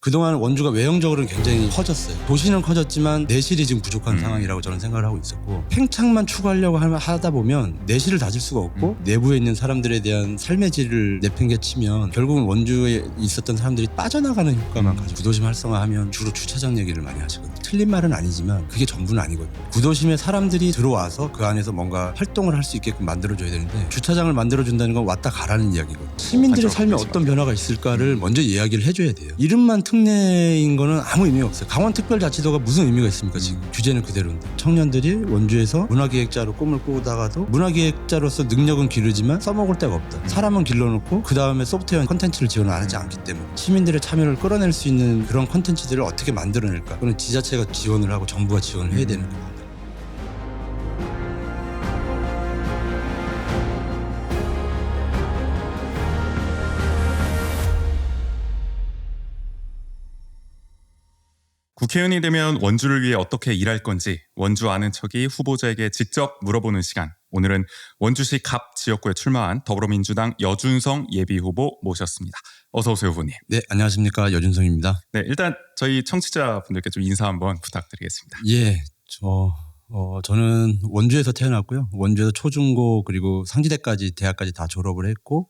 그동안 원주가 외형적으로는 굉장히 커졌어요. 도시는 커졌지만 내실이 지금 부족한 상황이라고 저는 생각을 하고 있었고, 팽창만 추구하려고 하다 보면 내실을 다질 수가 없고 내부에 있는 사람들에 대한 삶의 질을 내팽개치면 결국은 원주에 있었던 사람들이 빠져나가는 효과만 가지고, 구도심 활성화하면 주로 주차장 얘기를 많이 하시거든요. 틀린 말은 아니지만 그게 전부는 아니거든요. 구도심에 사람들이 들어와서 그 안에서 뭔가 활동을 할 수 있게끔 만들어줘야 되는데, 주차장을 만들어준다는 건 왔다 가라는 이야기거든요. 시민들의 삶에 어떤 변화가 있을까를 먼저 이야기를 해줘야 돼요. 이름만 특례인 거는 아무 의미가 없어요. 강원특별자치도가 무슨 의미가 있습니까? 지금 규제는 그대로인데, 청년들이 원주에서 문화기획자로 꿈을 꾸다가도 문화기획자로서 능력은 기르지만 써먹을 데가 없다. 사람은 길러놓고 그 다음에 소프트웨어 콘텐츠를 지원을 하지 않기 때문에 시민들의 참여를 끌어낼 수 있는 그런 콘텐츠들을 어떻게 만들어낼까? 그건 지자체가 지원을 하고 정부가 지원을 해야 되는 겁니다. 국회의원이 되면 원주를 위해 어떻게 일할 건지 원주 아는 척이 후보자에게 직접 물어보는 시간. 오늘은 원주시 갑 지역구에 출마한 더불어민주당 여준성 예비후보 모셨습니다. 어서 오세요, 후보님. 네, 안녕하십니까. 여준성입니다. 네, 일단 저희 청취자분들께 좀 인사 한번 부탁드리겠습니다. 예, 저는 원주에서 태어났고요. 원주에서 초중고 그리고 상지대까지 대학까지 다 졸업을 했고,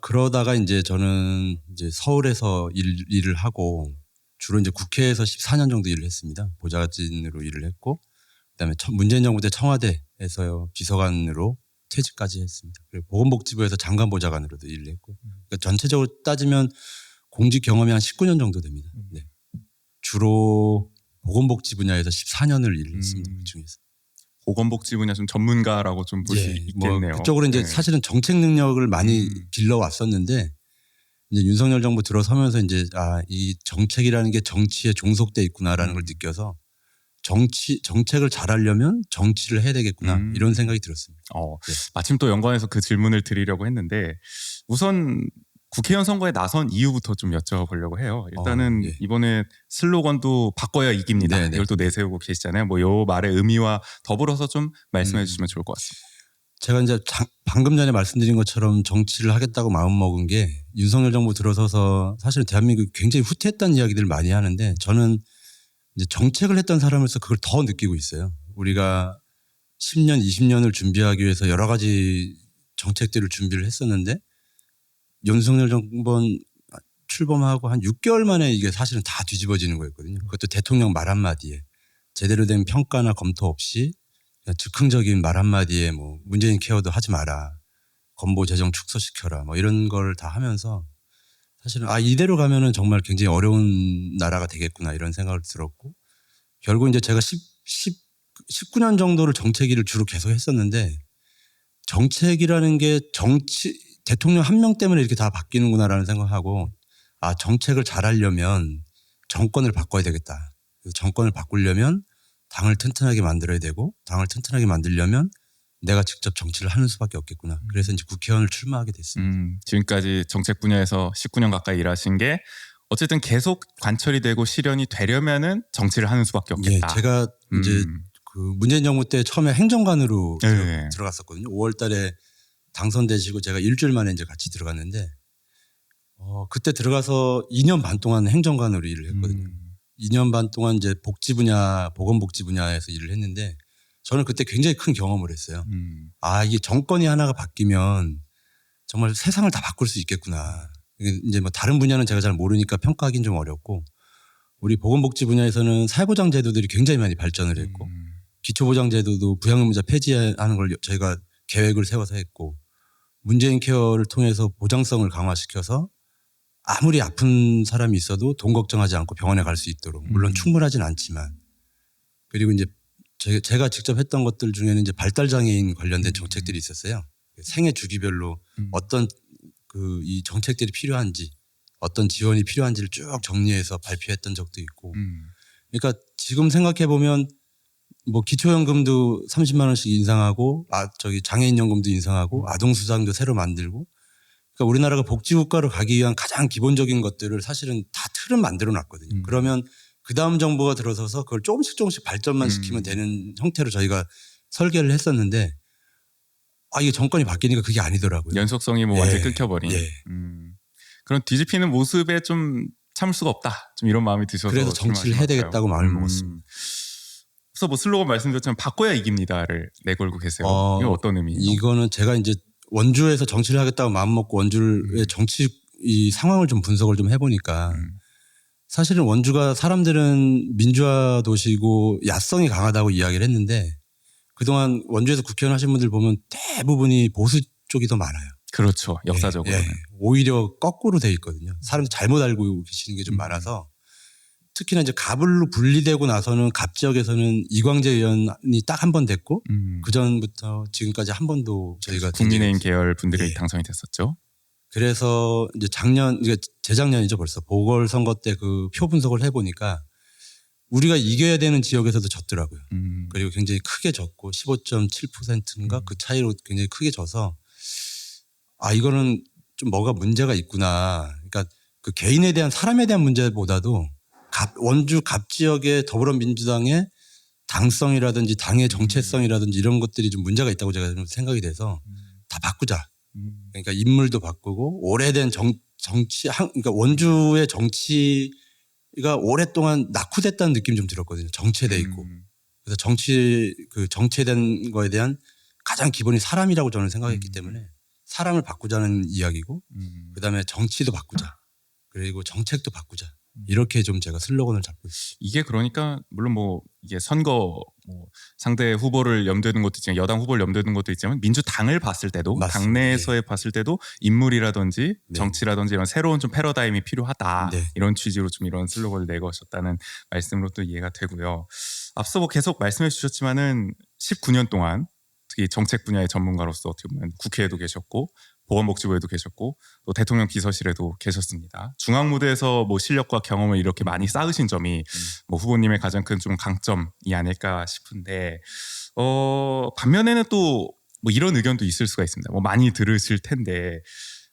그러다가 이제 저는 이제 서울에서 일을 하고, 주로 이제 국회에서 14년 정도 일을 했습니다. 보좌진으로 일을 했고, 그다음에 문재인 정부 때 청와대에서 비서관으로 퇴직까지 했습니다. 그리고 보건복지부에서 장관보좌관으로도 일을 했고, 그러니까 전체적으로 따지면 공직 경험이 한 19년 정도 됩니다. 네. 주로 보건복지 분야에서 14년을 일을 했습니다. 그 중에서. 보건복지 분야 좀 전문가라고 좀 볼 수 있겠네요. 그쪽으로 이제 사실은 정책 능력을 많이 길러왔었는데, 이제 윤석열 정부 들어서면서 이제 이 정책이라는 게 정치에 종속돼 있구나라는 걸 느껴서 정책을 잘하려면 정치를 해야 되겠구나 이런 생각이 들었습니다. 네. 마침 또 연관해서 그 질문을 드리려고 했는데, 우선 국회의원 선거에 나선 이유부터 좀 여쭤보려고 해요. 일단은 예. 이번에 슬로건도 바꿔야 이깁니다. 네네. 이걸 또 내세우고 계시잖아요. 뭐 요 말의 의미와 더불어서 좀 말씀해 주시면 좋을 것 같습니다. 제가 이제 방금 전에 말씀드린 것처럼 정치를 하겠다고 마음먹은 게, 윤석열 정부 들어서서 사실은 대한민국이 굉장히 후퇴했다는 이야기들을 많이 하는데, 저는 이제 정책을 했던 사람으로서 그걸 더 느끼고 있어요. 우리가 10년, 20년을 준비하기 위해서 여러 가지 정책들을 준비를 했었는데, 윤석열 정권 출범하고 한 6개월 만에 이게 사실은 다 뒤집어지는 거였거든요. 그것도 대통령 말 한마디에, 제대로 된 평가나 검토 없이 그냥 즉흥적인 말 한마디에 뭐 문재인 케어도 하지 마라, 건보 재정 축소시켜라, 뭐 이런 걸 다 하면서 사실은 이대로 가면은 정말 굉장히 어려운 나라가 되겠구나 이런 생각을 들었고, 결국 이제 제가 19년 정도를 정책 일을 주로 계속 했었는데, 정책이라는 게 대통령 한 명 때문에 이렇게 다 바뀌는구나라는 생각하고, 정책을 잘하려면 정권을 바꿔야 되겠다. 그래서 정권을 바꾸려면 당을 튼튼하게 만들어야 되고, 당을 튼튼하게 만들려면 내가 직접 정치를 하는 수밖에 없겠구나. 그래서 이제 국회의원을 출마하게 됐습니다. 지금까지 정책 분야에서 19년 가까이 일하신 게 어쨌든 계속 관철이 되고 실현이 되려면은 정치를 하는 수밖에 없겠다. 예, 제가 이제 그 문재인 정부 때 처음에 행정관으로 네. 들어갔었거든요. 5월 달에 당선되시고 제가 일주일 만에 이제 같이 들어갔는데, 그때 들어가서 2년 반 동안 행정관으로 일을 했거든요. 2년 반 동안 이제 복지 분야, 보건복지 분야에서 일을 했는데, 저는 그때 굉장히 큰 경험을 했어요. 이게 정권이 하나가 바뀌면 정말 세상을 다 바꿀 수 있겠구나. 이제 뭐 다른 분야는 제가 잘 모르니까 평가하기는 좀 어렵고, 우리 보건복지 분야에서는 사회보장 제도들이 굉장히 많이 발전을 했고, 기초보장 제도도 부양의무자 폐지하는 걸 저희가 계획을 세워서 했고, 문재인 케어를 통해서 보장성을 강화시켜서 아무리 아픈 사람이 있어도 돈 걱정하지 않고 병원에 갈 수 있도록, 물론 충분하진 않지만, 그리고 이제 제가 직접 했던 것들 중에는 이제 발달장애인 관련된 정책들이 있었어요. 생애 주기별로 어떤 이 정책들이 필요한지, 어떤 지원이 필요한지를 쭉 정리해서 발표했던 적도 있고, 그러니까 지금 생각해 보면 뭐 기초연금도 30만 원씩 인상하고, 장애인연금도 인상하고, 아동수당도 새로 만들고, 그러니까 우리나라가 복지국가로 가기 위한 가장 기본적인 것들을 사실은 다 틀은 만들어 놨거든요. 그러면 그 다음 정부가 들어서서 그걸 조금씩 발전만 시키면 되는 형태로 저희가 설계를 했었는데, 이게 정권이 바뀌니까 그게 아니더라고요. 연속성이 뭐 완전히 끊겨버린. 예. 그런 뒤집히는 모습에 좀 참을 수가 없다. 좀 이런 마음이 드셔서 그래서 정치를 해야 되겠다고 마음을 먹었습니다. 그래서 뭐 슬로건 말씀드렸지만 바꿔야 이깁니다를 내걸고 계세요. 이거 어떤 의미예요? 이거는 제가 이제 원주에서 정치를 하겠다고 마음 먹고 원주의 정치 이 상황을 좀 분석을 좀 해보니까 사실은 원주가 사람들은 민주화 도시고 야성이 강하다고 이야기를 했는데 그동안 원주에서 국회의원 하신 분들 보면 대부분이 보수 쪽이 더 많아요. 그렇죠. 역사적으로. 예, 예. 오히려 거꾸로 돼 있거든요. 사람들 잘못 알고 계시는 게 좀 많아서 특히나 이제 갑을로 분리되고 나서는 갑 지역에서는 이광재 의원이 딱 한 번 됐고 그 전부터 지금까지 한 번도 저희가 국민의힘 계열 분들이 예. 당선이 됐었죠. 그래서 이제 재작년이죠 벌써 보궐선거 때 그 표 분석을 해보니까 우리가 이겨야 되는 지역에서도 졌더라고요. 그리고 굉장히 크게 졌고 15.7%인가 그 차이로 굉장히 크게 져서 아 이거는 좀 뭐가 문제가 있구나. 그러니까 그 개인에 대한 사람에 대한 문제보다도 원주 갑 지역의 더불어민주당의 당성이라든지 당의 정체성이라든지 이런 것들이 좀 문제가 있다고 제가 좀 생각이 돼서 다 바꾸자. 그러니까 인물도 바꾸고 오래된 정치 그러니까 원주의 정치가 오랫동안 낙후됐다는 느낌이 좀 들었거든요. 정체돼 있고. 그래서 정체된 거에 대한 가장 기본이 사람이라고 저는 생각했기 때문에 사람을 바꾸자는 이야기고 그다음에 정치도 바꾸자. 그리고 정책도 바꾸자. 이렇게 좀 제가 슬로건을 잡고 있습니다. 이게 그러니까 물론 뭐 이게 선거 뭐 상대 후보를 염두에 둔 것도 있지만 여당 후보를 염두에 둔 것도 있지만 민주당을 봤을 때도 맞습니다. 당내에서의 봤을 때도 인물이라든지 네. 정치라든지 이런 새로운 좀 패러다임이 필요하다. 네. 이런 취지로 좀 이런 슬로건을 내거셨다는 말씀으로 또 이해가 되고요. 앞서 뭐 계속 말씀해 주셨지만은 19년 동안 특히 정책 분야의 전문가로서 어떻게 보면 국회에도 계셨고 보건복지부에도 계셨고 또 대통령 비서실에도 계셨습니다. 중앙 무대에서 뭐 실력과 경험을 이렇게 많이 쌓으신 점이 뭐 후보님의 가장 큰 좀 강점이 아닐까 싶은데 반면에는 또 뭐 이런 의견도 있을 수가 있습니다. 뭐 많이 들으실 텐데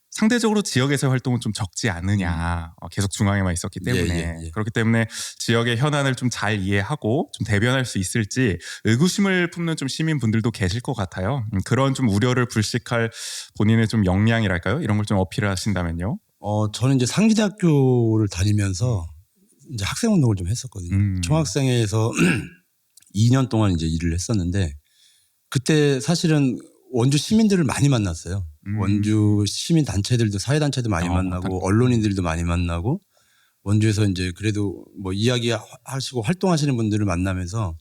상대적으로 지역에서의 활동은 좀 적지 않느냐. 계속 중앙에만 있었기 때문에 예. 그렇기 때문에 지역의 현안을 좀 잘 이해하고 좀 대변할 수 있을지 의구심을 품는 좀 시민분들도 계실 것 같아요. 그런 좀 우려를 불식할 본인의 좀 역량이랄까요? 이런 걸 좀 어필하신다면요. 저는 이제 상지대학교를 다니면서 이제 학생운동을 좀 했었거든요. 총학생회에서 2년 동안 이제 일을 했었는데 그때 사실은 원주 시민들을 많이 만났어요. 원주 시민 단체들도 사회 단체도 많이 만나고 언론인들도 많이 만나고 원주에서 이제 그래도 뭐 이야기하시고 활동하시는 분들을 만나면서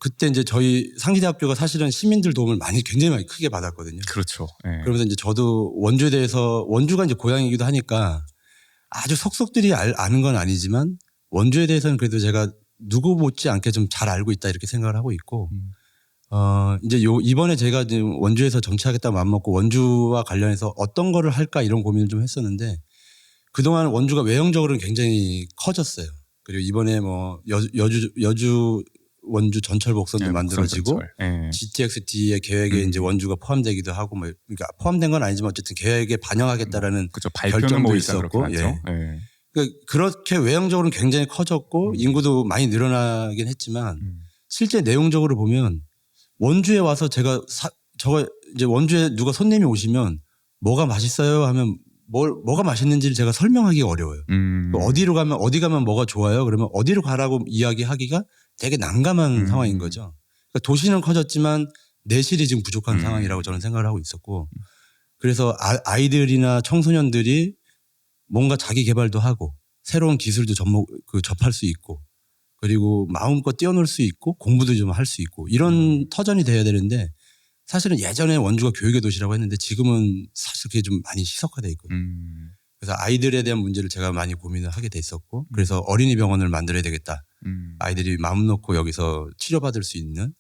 그때 이제 저희 상지대학교가 사실은 시민들 도움을 굉장히 많이 크게 받았거든요. 그렇죠. 네. 그러면서 이제 저도 원주에 대해서 원주가 이제 고향이기도 하니까 아주 속속들이 아는 건 아니지만 원주에 대해서는 그래도 제가 누구 못지않게 좀 잘 알고 있다 이렇게 생각을 하고 있고 이제 이번에 제가 지금 원주에서 정치하겠다 마음먹고 원주와 관련해서 어떤 거를 할까 이런 고민을 좀 했었는데 그동안 원주가 외형적으로는 굉장히 커졌어요. 그리고 이번에 뭐 여주 원주 전철 복선도 만들어지고 GTX-D의 계획에 이제 원주가 포함되기도 하고 뭐 그러니까 포함된 건 아니지만 어쨌든 계획에 반영하겠다라는 결정도 있었고 예. 그러니까 그렇게 외형적으로는 굉장히 커졌고 인구도 많이 늘어나긴 했지만 실제 내용적으로 보면 원주에 와서 제가 이제 원주에 누가 손님이 오시면 뭐가 맛있어요 하면 뭐가 맛있는지를 제가 설명하기가 어려워요. 어디 가면 뭐가 좋아요? 그러면 어디로 가라고 이야기하기가 되게 난감한 상황인 거죠. 그러니까 도시는 커졌지만 내실이 지금 부족한 상황이라고 저는 생각을 하고 있었고 그래서 아이들이나 청소년들이 뭔가 자기 개발도 하고 새로운 기술도 접할 수 있고 그리고 마음껏 뛰어놀 수 있고 공부도 좀 할 수 있고 이런 터전이 돼야 되는데 사실은 예전에 원주가 교육의 도시라고 했는데 지금은 사실 그게 좀 많이 희석화되어 있거든요. 그래서 아이들에 대한 문제를 제가 많이 고민을 하게 됐었고 그래서 어린이 병원을 만들어야 되겠다. 아이들이 마음 놓고 여기서 치료받을 수 있는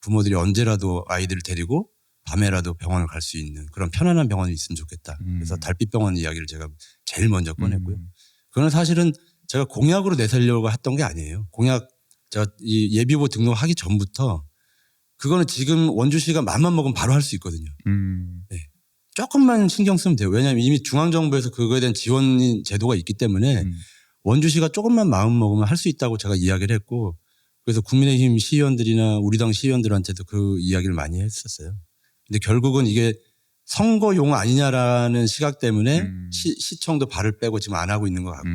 부모들이 언제라도 아이들을 데리고 밤에라도 병원을 갈 수 있는 그런 편안한 병원이 있으면 좋겠다. 그래서 달빛병원 이야기를 제가 제일 먼저 꺼냈고요. 그건 사실은 제가 공약으로 내세우려고 했던 게 아니에요. 제가 이 예비후보 등록하기 전부터 그거는 지금 원주시가 마음만 먹으면 바로 할 수 있거든요. 네. 조금만 신경 쓰면 돼요. 왜냐하면 이미 중앙정부에서 그거에 대한 지원 제도가 있기 때문에 원주시가 조금만 마음 먹으면 할 수 있다고 제가 이야기를 했고 그래서 국민의힘 시의원들이나 우리 당 시의원들한테도 그 이야기를 많이 했었어요. 근데 결국은 이게 선거용 아니냐라는 시각 때문에 시청도 발을 빼고 지금 안 하고 있는 것 같고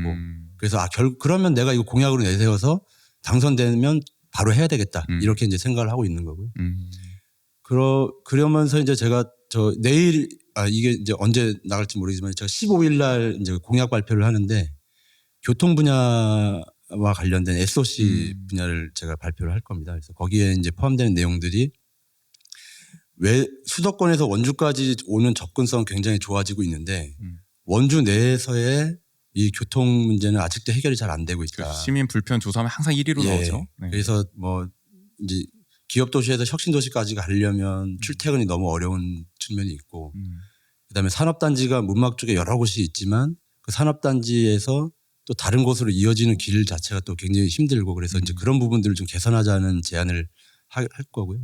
그래서 그러면 내가 이거 공약으로 내세워서 당선되면 바로 해야 되겠다 이렇게 이제 생각을 하고 있는 거고요. 그러면서 이제 제가 내일 이게 이제 언제 나갈지 모르겠지만 제가 15일 날 이제 공약 발표를 하는데 교통 분야와 관련된 SOC 분야를 제가 발표를 할 겁니다. 그래서 거기에 이제 포함되는 내용들이 왜 수도권에서 원주까지 오는 접근성 굉장히 좋아지고 있는데 원주 내에서의 이 교통 문제는 아직도 해결이 잘 안 되고 있다. 시민 불편 조사하면 항상 1위로 나오죠. 네. 그래서 뭐 이제 기업 도시에서 혁신 도시까지 가려면 출퇴근이 너무 어려운 측면이 있고 그다음에 산업단지가 문막 쪽에 여러 곳이 있지만 그 산업단지에서 또 다른 곳으로 이어지는 길 자체가 또 굉장히 힘들고 그래서 이제 그런 부분들을 좀 개선하자는 제안을 할 거고요.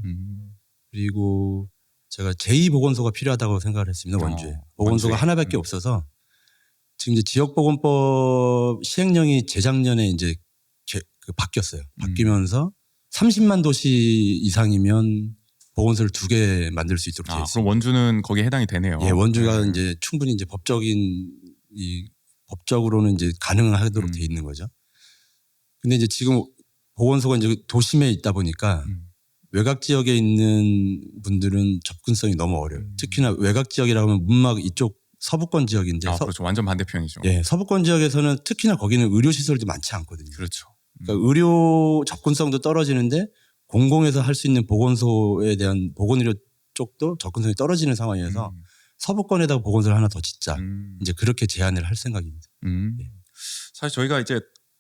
그리고 제가 제2보건소가 필요하다고 생각을 했습니다. 원주에. 보건소가 하나밖에 없어서 지금 이제 지역보건법 시행령이 재작년에 이제 바뀌었어요. 바뀌면서 30만 도시 이상이면 보건소를 2개 만들 수 있도록 되어 있습니다. 그럼 원주는 거기에 해당이 되네요. 예, 원주가 이제 충분히 이제 법적으로는 이제 가능하도록 돼 있는 거죠. 근데 이제 지금 보건소가 이제 도심에 있다 보니까 외곽 지역에 있는 분들은 접근성이 너무 어려워요. 특히나 외곽 지역이라고 하면 문막 이쪽 서부권 지역인데. 그렇죠. 완전 반대편이죠. 예, 서부권 지역에서는 특히나 거기는 의료 시설도 많지 않거든요. 그렇죠. 그러니까 의료 접근성도 떨어지는데 공공에서 할 수 있는 보건소에 대한 보건의료 쪽도 접근성이 떨어지는 상황이어서 서부권에다가 보건소를 하나 더 짓자. 이제 그렇게 제안을 할 생각입니다. 예. 사실 저희가 이제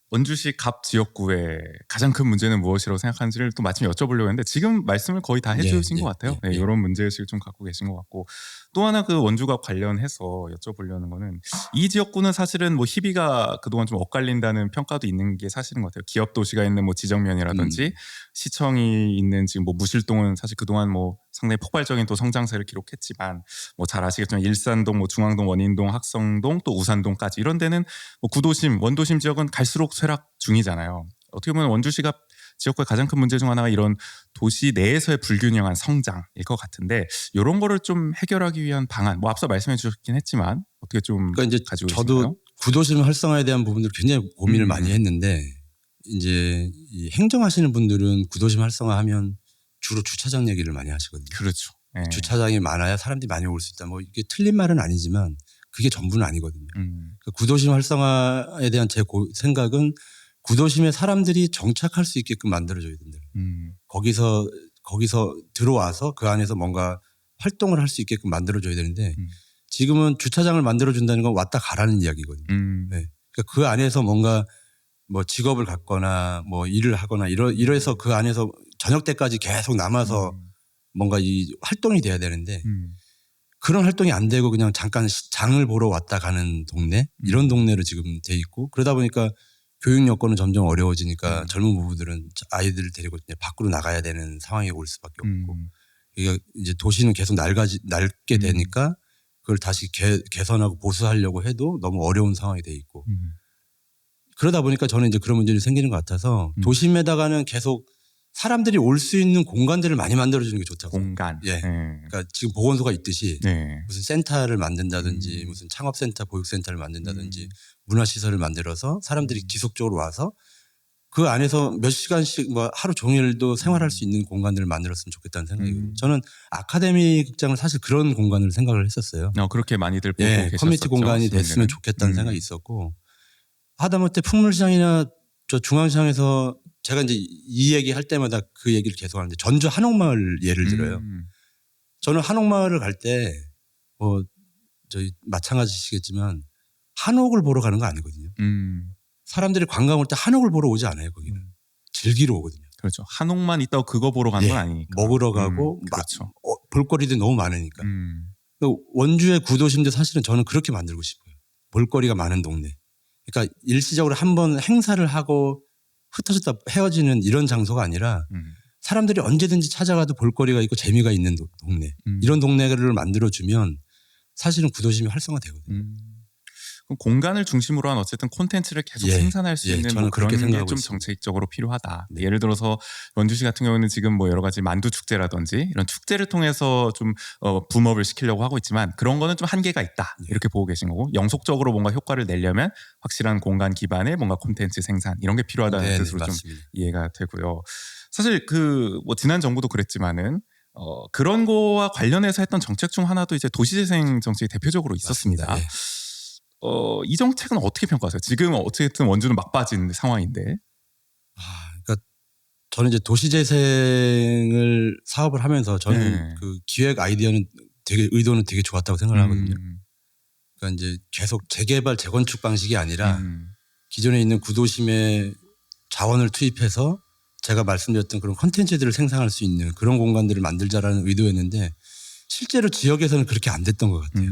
원주시 갑 지역구의 가장 큰 문제는 무엇이라고 생각하는지를 또 마침 여쭤보려고 했는데 지금 말씀을 거의 다 해주신 것 같아요. 네, 이런 문제의식을 좀 갖고 계신 것 같고 또 하나 그 원주갑 관련해서 여쭤보려는 거는 이 지역구는 사실은 뭐 희비가 그동안 좀 엇갈린다는 평가도 있는 게 사실인 것 같아요. 기업 도시가 있는 뭐 지정면이라든지 시청이 있는 지금 뭐 무실동은 사실 그동안 뭐 상당히 폭발적인 또 성장세를 기록했지만 뭐 잘 아시겠지만 일산동, 뭐 중앙동, 원인동, 학성동 또 우산동까지 이런 데는 뭐 구도심, 원도심 지역은 갈수록 쇠락 중이잖아요. 어떻게 보면 원주시가 지역구의 가장 큰 문제 중 하나가 이런 도시 내에서의 불균형한 성장일 것 같은데 이런 거를 좀 해결하기 위한 방안 뭐 앞서 말씀해 주셨긴 했지만 어떻게 좀 그러니까 이제 가지고 저도 계신가요? 구도심 활성화에 대한 부분들 굉장히 고민을 많이 했는데 이제 이 행정하시는 분들은 구도심 활성화하면 주로 주차장 얘기를 많이 하시거든요. 그렇죠. 네. 주차장이 많아야 사람들이 많이 올 수 있다. 뭐 이게 틀린 말은 아니지만 그게 전부는 아니거든요. 그러니까 구도심 활성화에 대한 제 생각은 구도심에 사람들이 정착할 수 있게끔 만들어줘야 된다. 거기서 들어와서 그 안에서 뭔가 활동을 할 수 있게끔 만들어줘야 되는데 지금은 주차장을 만들어준다는 건 왔다 가라는 이야기거든요. 네. 그러니까 그 안에서 뭔가 뭐 직업을 갖거나 뭐 일을 하거나 이래서 그 안에서 저녁 때까지 계속 남아서 뭔가 이 활동이 돼야 되는데 그런 활동이 안 되고 그냥 잠깐 장을 보러 왔다 가는 동네 이런 동네로 지금 돼 있고 그러다 보니까 교육 여건은 점점 어려워지니까 젊은 부부들은 아이들을 데리고 밖으로 나가야 되는 상황이 올 수밖에 없고 그러니까 이제 도시는 계속 낡게 되니까 그걸 다시 개선하고 보수하려고 해도 너무 어려운 상황이 돼 있고 그러다 보니까 저는 이제 그런 문제들이 생기는 것 같아서 도심에다가는 계속 사람들이 올 수 있는 공간들을 많이 만들어주는 게 좋다고. 공간. 예. 그러니까 지금 보건소가 있듯이 네. 무슨 센터를 만든다든지 무슨 창업센터, 보육센터를 만든다든지 문화시설을 만들어서 사람들이 지속적으로 와서 그 안에서 몇 시간씩 뭐 하루 종일도 생활할 수 있는 공간들을 만들었으면 좋겠다는 생각이거든요. 저는 아카데미 극장을 사실 그런 공간을 생각을 했었어요. 그렇게 많이들 보고 예, 계셨었죠. 커뮤니티 공간이 됐으면 좋겠다는 생각이 있었고 하다못해 풍물시장이나 저 중앙시장에서 제가 이제 이 얘기 할 때마다 그 얘기를 계속 하는데 전주 한옥마을 예를 들어요. 저는 한옥마을을 갈 때 뭐 저희 마찬가지시겠지만 한옥을 보러 가는 거 아니거든요. 사람들이 관광 올 때 한옥을 보러 오지 않아요. 거기는 즐기러 오거든요. 그렇죠. 한옥만 있다고 그거 보러 가는 건 아니니까. 먹으러 가고 그렇죠. 볼거리도 너무 많으니까. 원주의 구도심도 사실은 저는 그렇게 만들고 싶어요. 볼거리가 많은 동네. 그러니까 일시적으로 한번 행사를 하고 흩어졌다 헤어지는 이런 장소가 아니라 사람들이 언제든지 찾아가도 볼거리가 있고 재미가 있는 동네. 이런 동네를 만들어주면 사실은 구도심이 활성화되거든요. 그럼 공간을 중심으로 한 어쨌든 콘텐츠를 계속 예. 생산할 수 예, 있는 저는 뭐 그런 그렇게 게 생각하고 좀 있습니다. 정책적으로 필요하다. 네. 예를 들어서 원주시 같은 경우는 지금 뭐 여러 가지 만두 축제라든지 이런 축제를 통해서 좀 붐업을 시키려고 하고 있지만 그런 거는 좀 한계가 있다. 네. 이렇게 보고 계신 거고 영속적으로 뭔가 효과를 내려면 확실한 공간 기반의 뭔가 콘텐츠 생산 이런 게 필요하다는 네네, 뜻으로 좀 맞습니다. 이해가 되고요. 사실 그 뭐 지난 정부도 그랬지만은 그런 거와 관련해서 했던 정책 중 하나도 이제 도시재생 정책이 대표적으로 있었습니다. 맞습니다. 예. 이 정책은 어떻게 평가하세요? 지금 어쨌든 원주는 막빠진 상황인데. 그러니까 저는 이제 도시재생을 사업을 하면서 저는 네. 그 기획 아이디어는 되게 의도는 되게 좋았다고 생각을 하거든요. 음, 그러니까 이제 계속 재개발 재건축 방식이 아니라 음, 기존에 있는 구도심에 자원을 투입해서 제가 말씀드렸던 그런 콘텐츠들을 생산할 수 있는 그런 공간들을 만들자라는 의도였는데 실제로 지역에서는 그렇게 안 됐던 것 같아요.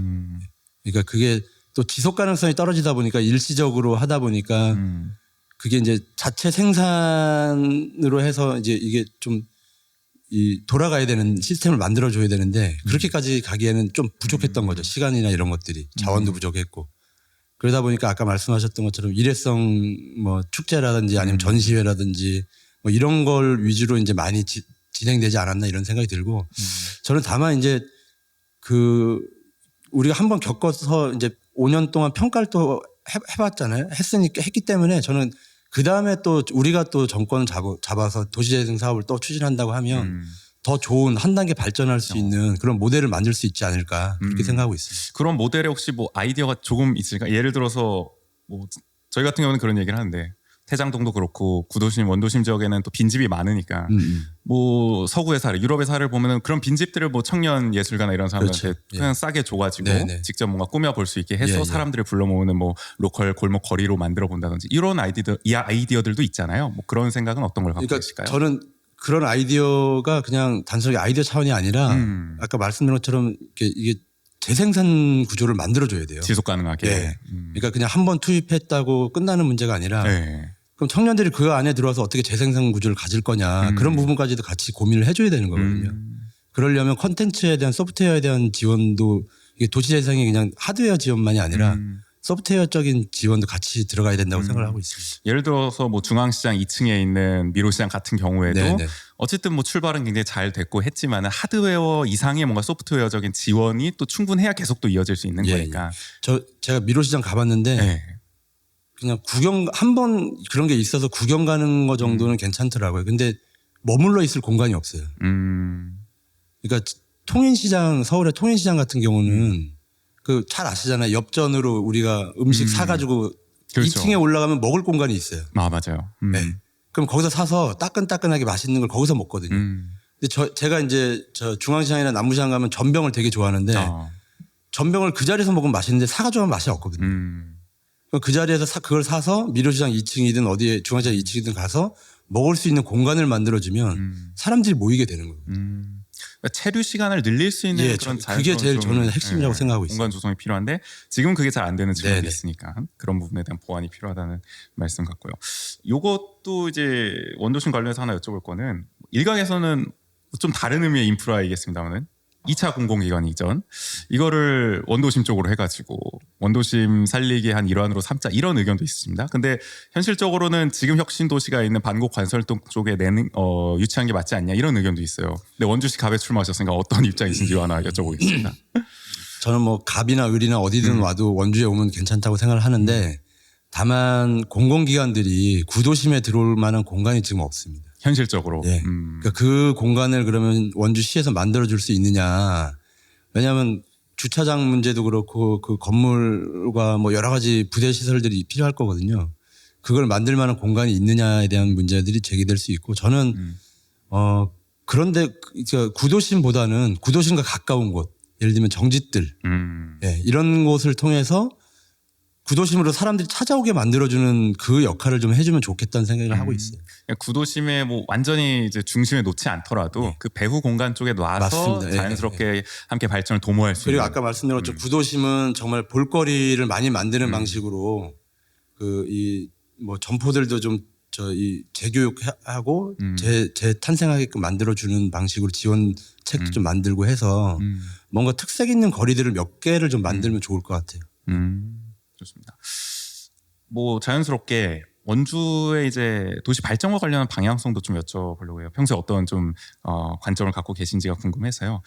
그러니까 그게 또 지속 가능성이 떨어지다 보니까 일시적으로 하다 보니까 그게 이제 자체 생산으로 해서 이제 이게 좀 이 돌아가야 되는 시스템을 만들어줘야 되는데 그렇게까지 가기에는 좀 부족했던 거죠. 시간이나 이런 것들이 자원도 부족했고 그러다 보니까 아까 말씀하셨던 것처럼 일회성 뭐 축제라든지 아니면 전시회라든지 뭐 이런 걸 위주로 이제 많이 진행되지 않았나 이런 생각이 들고 저는 다만 이제 그 우리가 한번 겪어서 이제 5년 동안 평가를 또 해봤잖아요. 했기 때문에 저는 그 다음에 또 우리가 또 정권을 잡아서 도시재생 사업을 또 추진한다고 하면 더 좋은 한 단계 발전할 수 있는 그런 모델을 만들 수 있지 않을까 그렇게 생각하고 있습니다. 그런 모델에 혹시 뭐 아이디어가 조금 있으니까 예를 들어서 뭐 저희 같은 경우는 그런 얘기를 하는데 태장동도 그렇고 구도심 원도심 지역에는 또 빈집이 많으니까 뭐 서구의 사례 유럽의 사례를 보면은 그런 빈집들을 뭐 청년 예술가나 이런 사람들한테 그렇죠. 그냥 싸게 줘가지고 네네. 직접 뭔가 꾸며볼 수 있게 해서 예, 예. 사람들을 불러 모으는 뭐 로컬 골목 거리로 만들어 본다든지 이런 아이디어들도 있잖아요. 뭐 그런 생각은 어떤 걸 갖고 그러니까 계실까요? 저는 그런 아이디어가 그냥 단순하게 아이디어 차원이 아니라 아까 말씀드린 것처럼 이게 재생산 구조를 만들어줘야 돼요. 지속 가능하게. 네. 그러니까 그냥 한 번 투입했다고 끝나는 문제가 아니라 네. 그럼 청년들이 그 안에 들어와서 어떻게 재생산 구조를 가질 거냐 그런 부분까지도 같이 고민을 해줘야 되는 거거든요. 그러려면 컨텐츠에 대한 소프트웨어에 대한 지원도 이게 도시재생이 그냥 하드웨어 지원만이 아니라 소프트웨어적인 지원도 같이 들어가야 된다고 생각을 하고 있습니다. 예를 들어서 뭐 중앙시장 2층에 있는 미로시장 같은 경우에도 네네. 어쨌든 뭐 출발은 굉장히 잘 됐고 했지만은 하드웨어 이상의 뭔가 소프트웨어적인 지원이 또 충분해야 계속 또 이어질 수 있는 예, 거니까. 제가 미로시장 가봤는데 네. 그냥 한 번 그런 게 있어서 구경 가는 거 정도는 괜찮더라고요. 근데 머물러 있을 공간이 없어요. 그러니까 서울의 통인시장 같은 경우는 그 잘 아시잖아요. 옆전으로 우리가 음식 사가지고 그렇죠. 2층에 올라가면 먹을 공간이 있어요. 아 맞아요. 네. 그럼 거기서 사서 따끈따끈하게 맛있는 걸 거기서 먹거든요. 근데 제가 이제 저 중앙시장이나 남부시장 가면 전병을 되게 좋아하는데 전병을 그 자리에서 먹으면 맛있는데 사가지고 하면 맛이 없거든요. 그럼 그 자리에서 그걸 사서 미로시장 2층이든 어디에 중앙시장 2층이든 가서 먹을 수 있는 공간을 만들어주면 사람들이 모이게 되는 거예요. 그러니까 체류 시간을 늘릴 수 있는 예, 그런 그게 제일 저는 핵심이라고 생각하고 있어요. 공간 조성이 필요한데 지금 그게 잘 안 되는 측면이 네네. 있으니까 그런 부분에 대한 보완이 필요하다는 말씀 같고요. 요것도 이제 원도심 관련해서 하나 여쭤볼 거는 일각에서는 좀 다른 의미의 인프라이겠습니다만은 2차 공공기관 이전 이거를 원도심 쪽으로 해가지고 원도심 살리기 한 일환으로 삼자 이런 의견도 있습니다. 근데 현실적으로는 지금 혁신도시가 있는 반곡 관설동 쪽에 유치한 게 맞지 않냐 이런 의견도 있어요. 근데 원주시 갑에 출마하셨으니까 어떤 입장이신지 하나 여쭤보겠습니다. 저는 뭐 갑이나 을이나 어디든 와도 원주에 오면 괜찮다고 생각을 하는데 다만 공공기관들이 구도심에 들어올 만한 공간이 지금 없습니다. 현실적으로. 예. 그러니까 그 공간을 그러면 원주시에서 만들어줄 수 있느냐. 왜냐하면 주차장 문제도 그렇고 그 건물과 뭐 여러 가지 부대 시설들이 필요할 거거든요. 그걸 만들 만한 공간이 있느냐에 대한 문제들이 제기될 수 있고 저는 그런데 구도심보다는 구도심과 가까운 곳 예를 들면 정짓들 예, 이런 곳을 통해서 구도심으로 사람들이 찾아오게 만들어주는 그 역할을 좀 해주면 좋겠다는 생각을 하고 있어요. 구도심에 뭐 완전히 이제 중심에 놓지 않더라도 네. 그 배후 공간 쪽에 놔서 맞습니다. 자연스럽게 함께 발전을 도모할 수 그리고 있는. 아까 말씀드린 것처럼 구도심은 정말 볼거리를 많이 만드는 방식으로 뭐 점포들도 좀 재교육하고 재탄생하게끔 만들어주는 방식으로 지원책도 좀 만들고 해서 뭔가 특색 있는 거리들을 몇 개를 좀 만들면 좋을 것 같아요. 좋습니다. 뭐 자연스럽게 원주의 이제 도시 발전과 관련한 방향성도 좀 여쭤보려고 해요. 평소에 어떤 좀 관점을 갖고 계신지가 궁금해서요.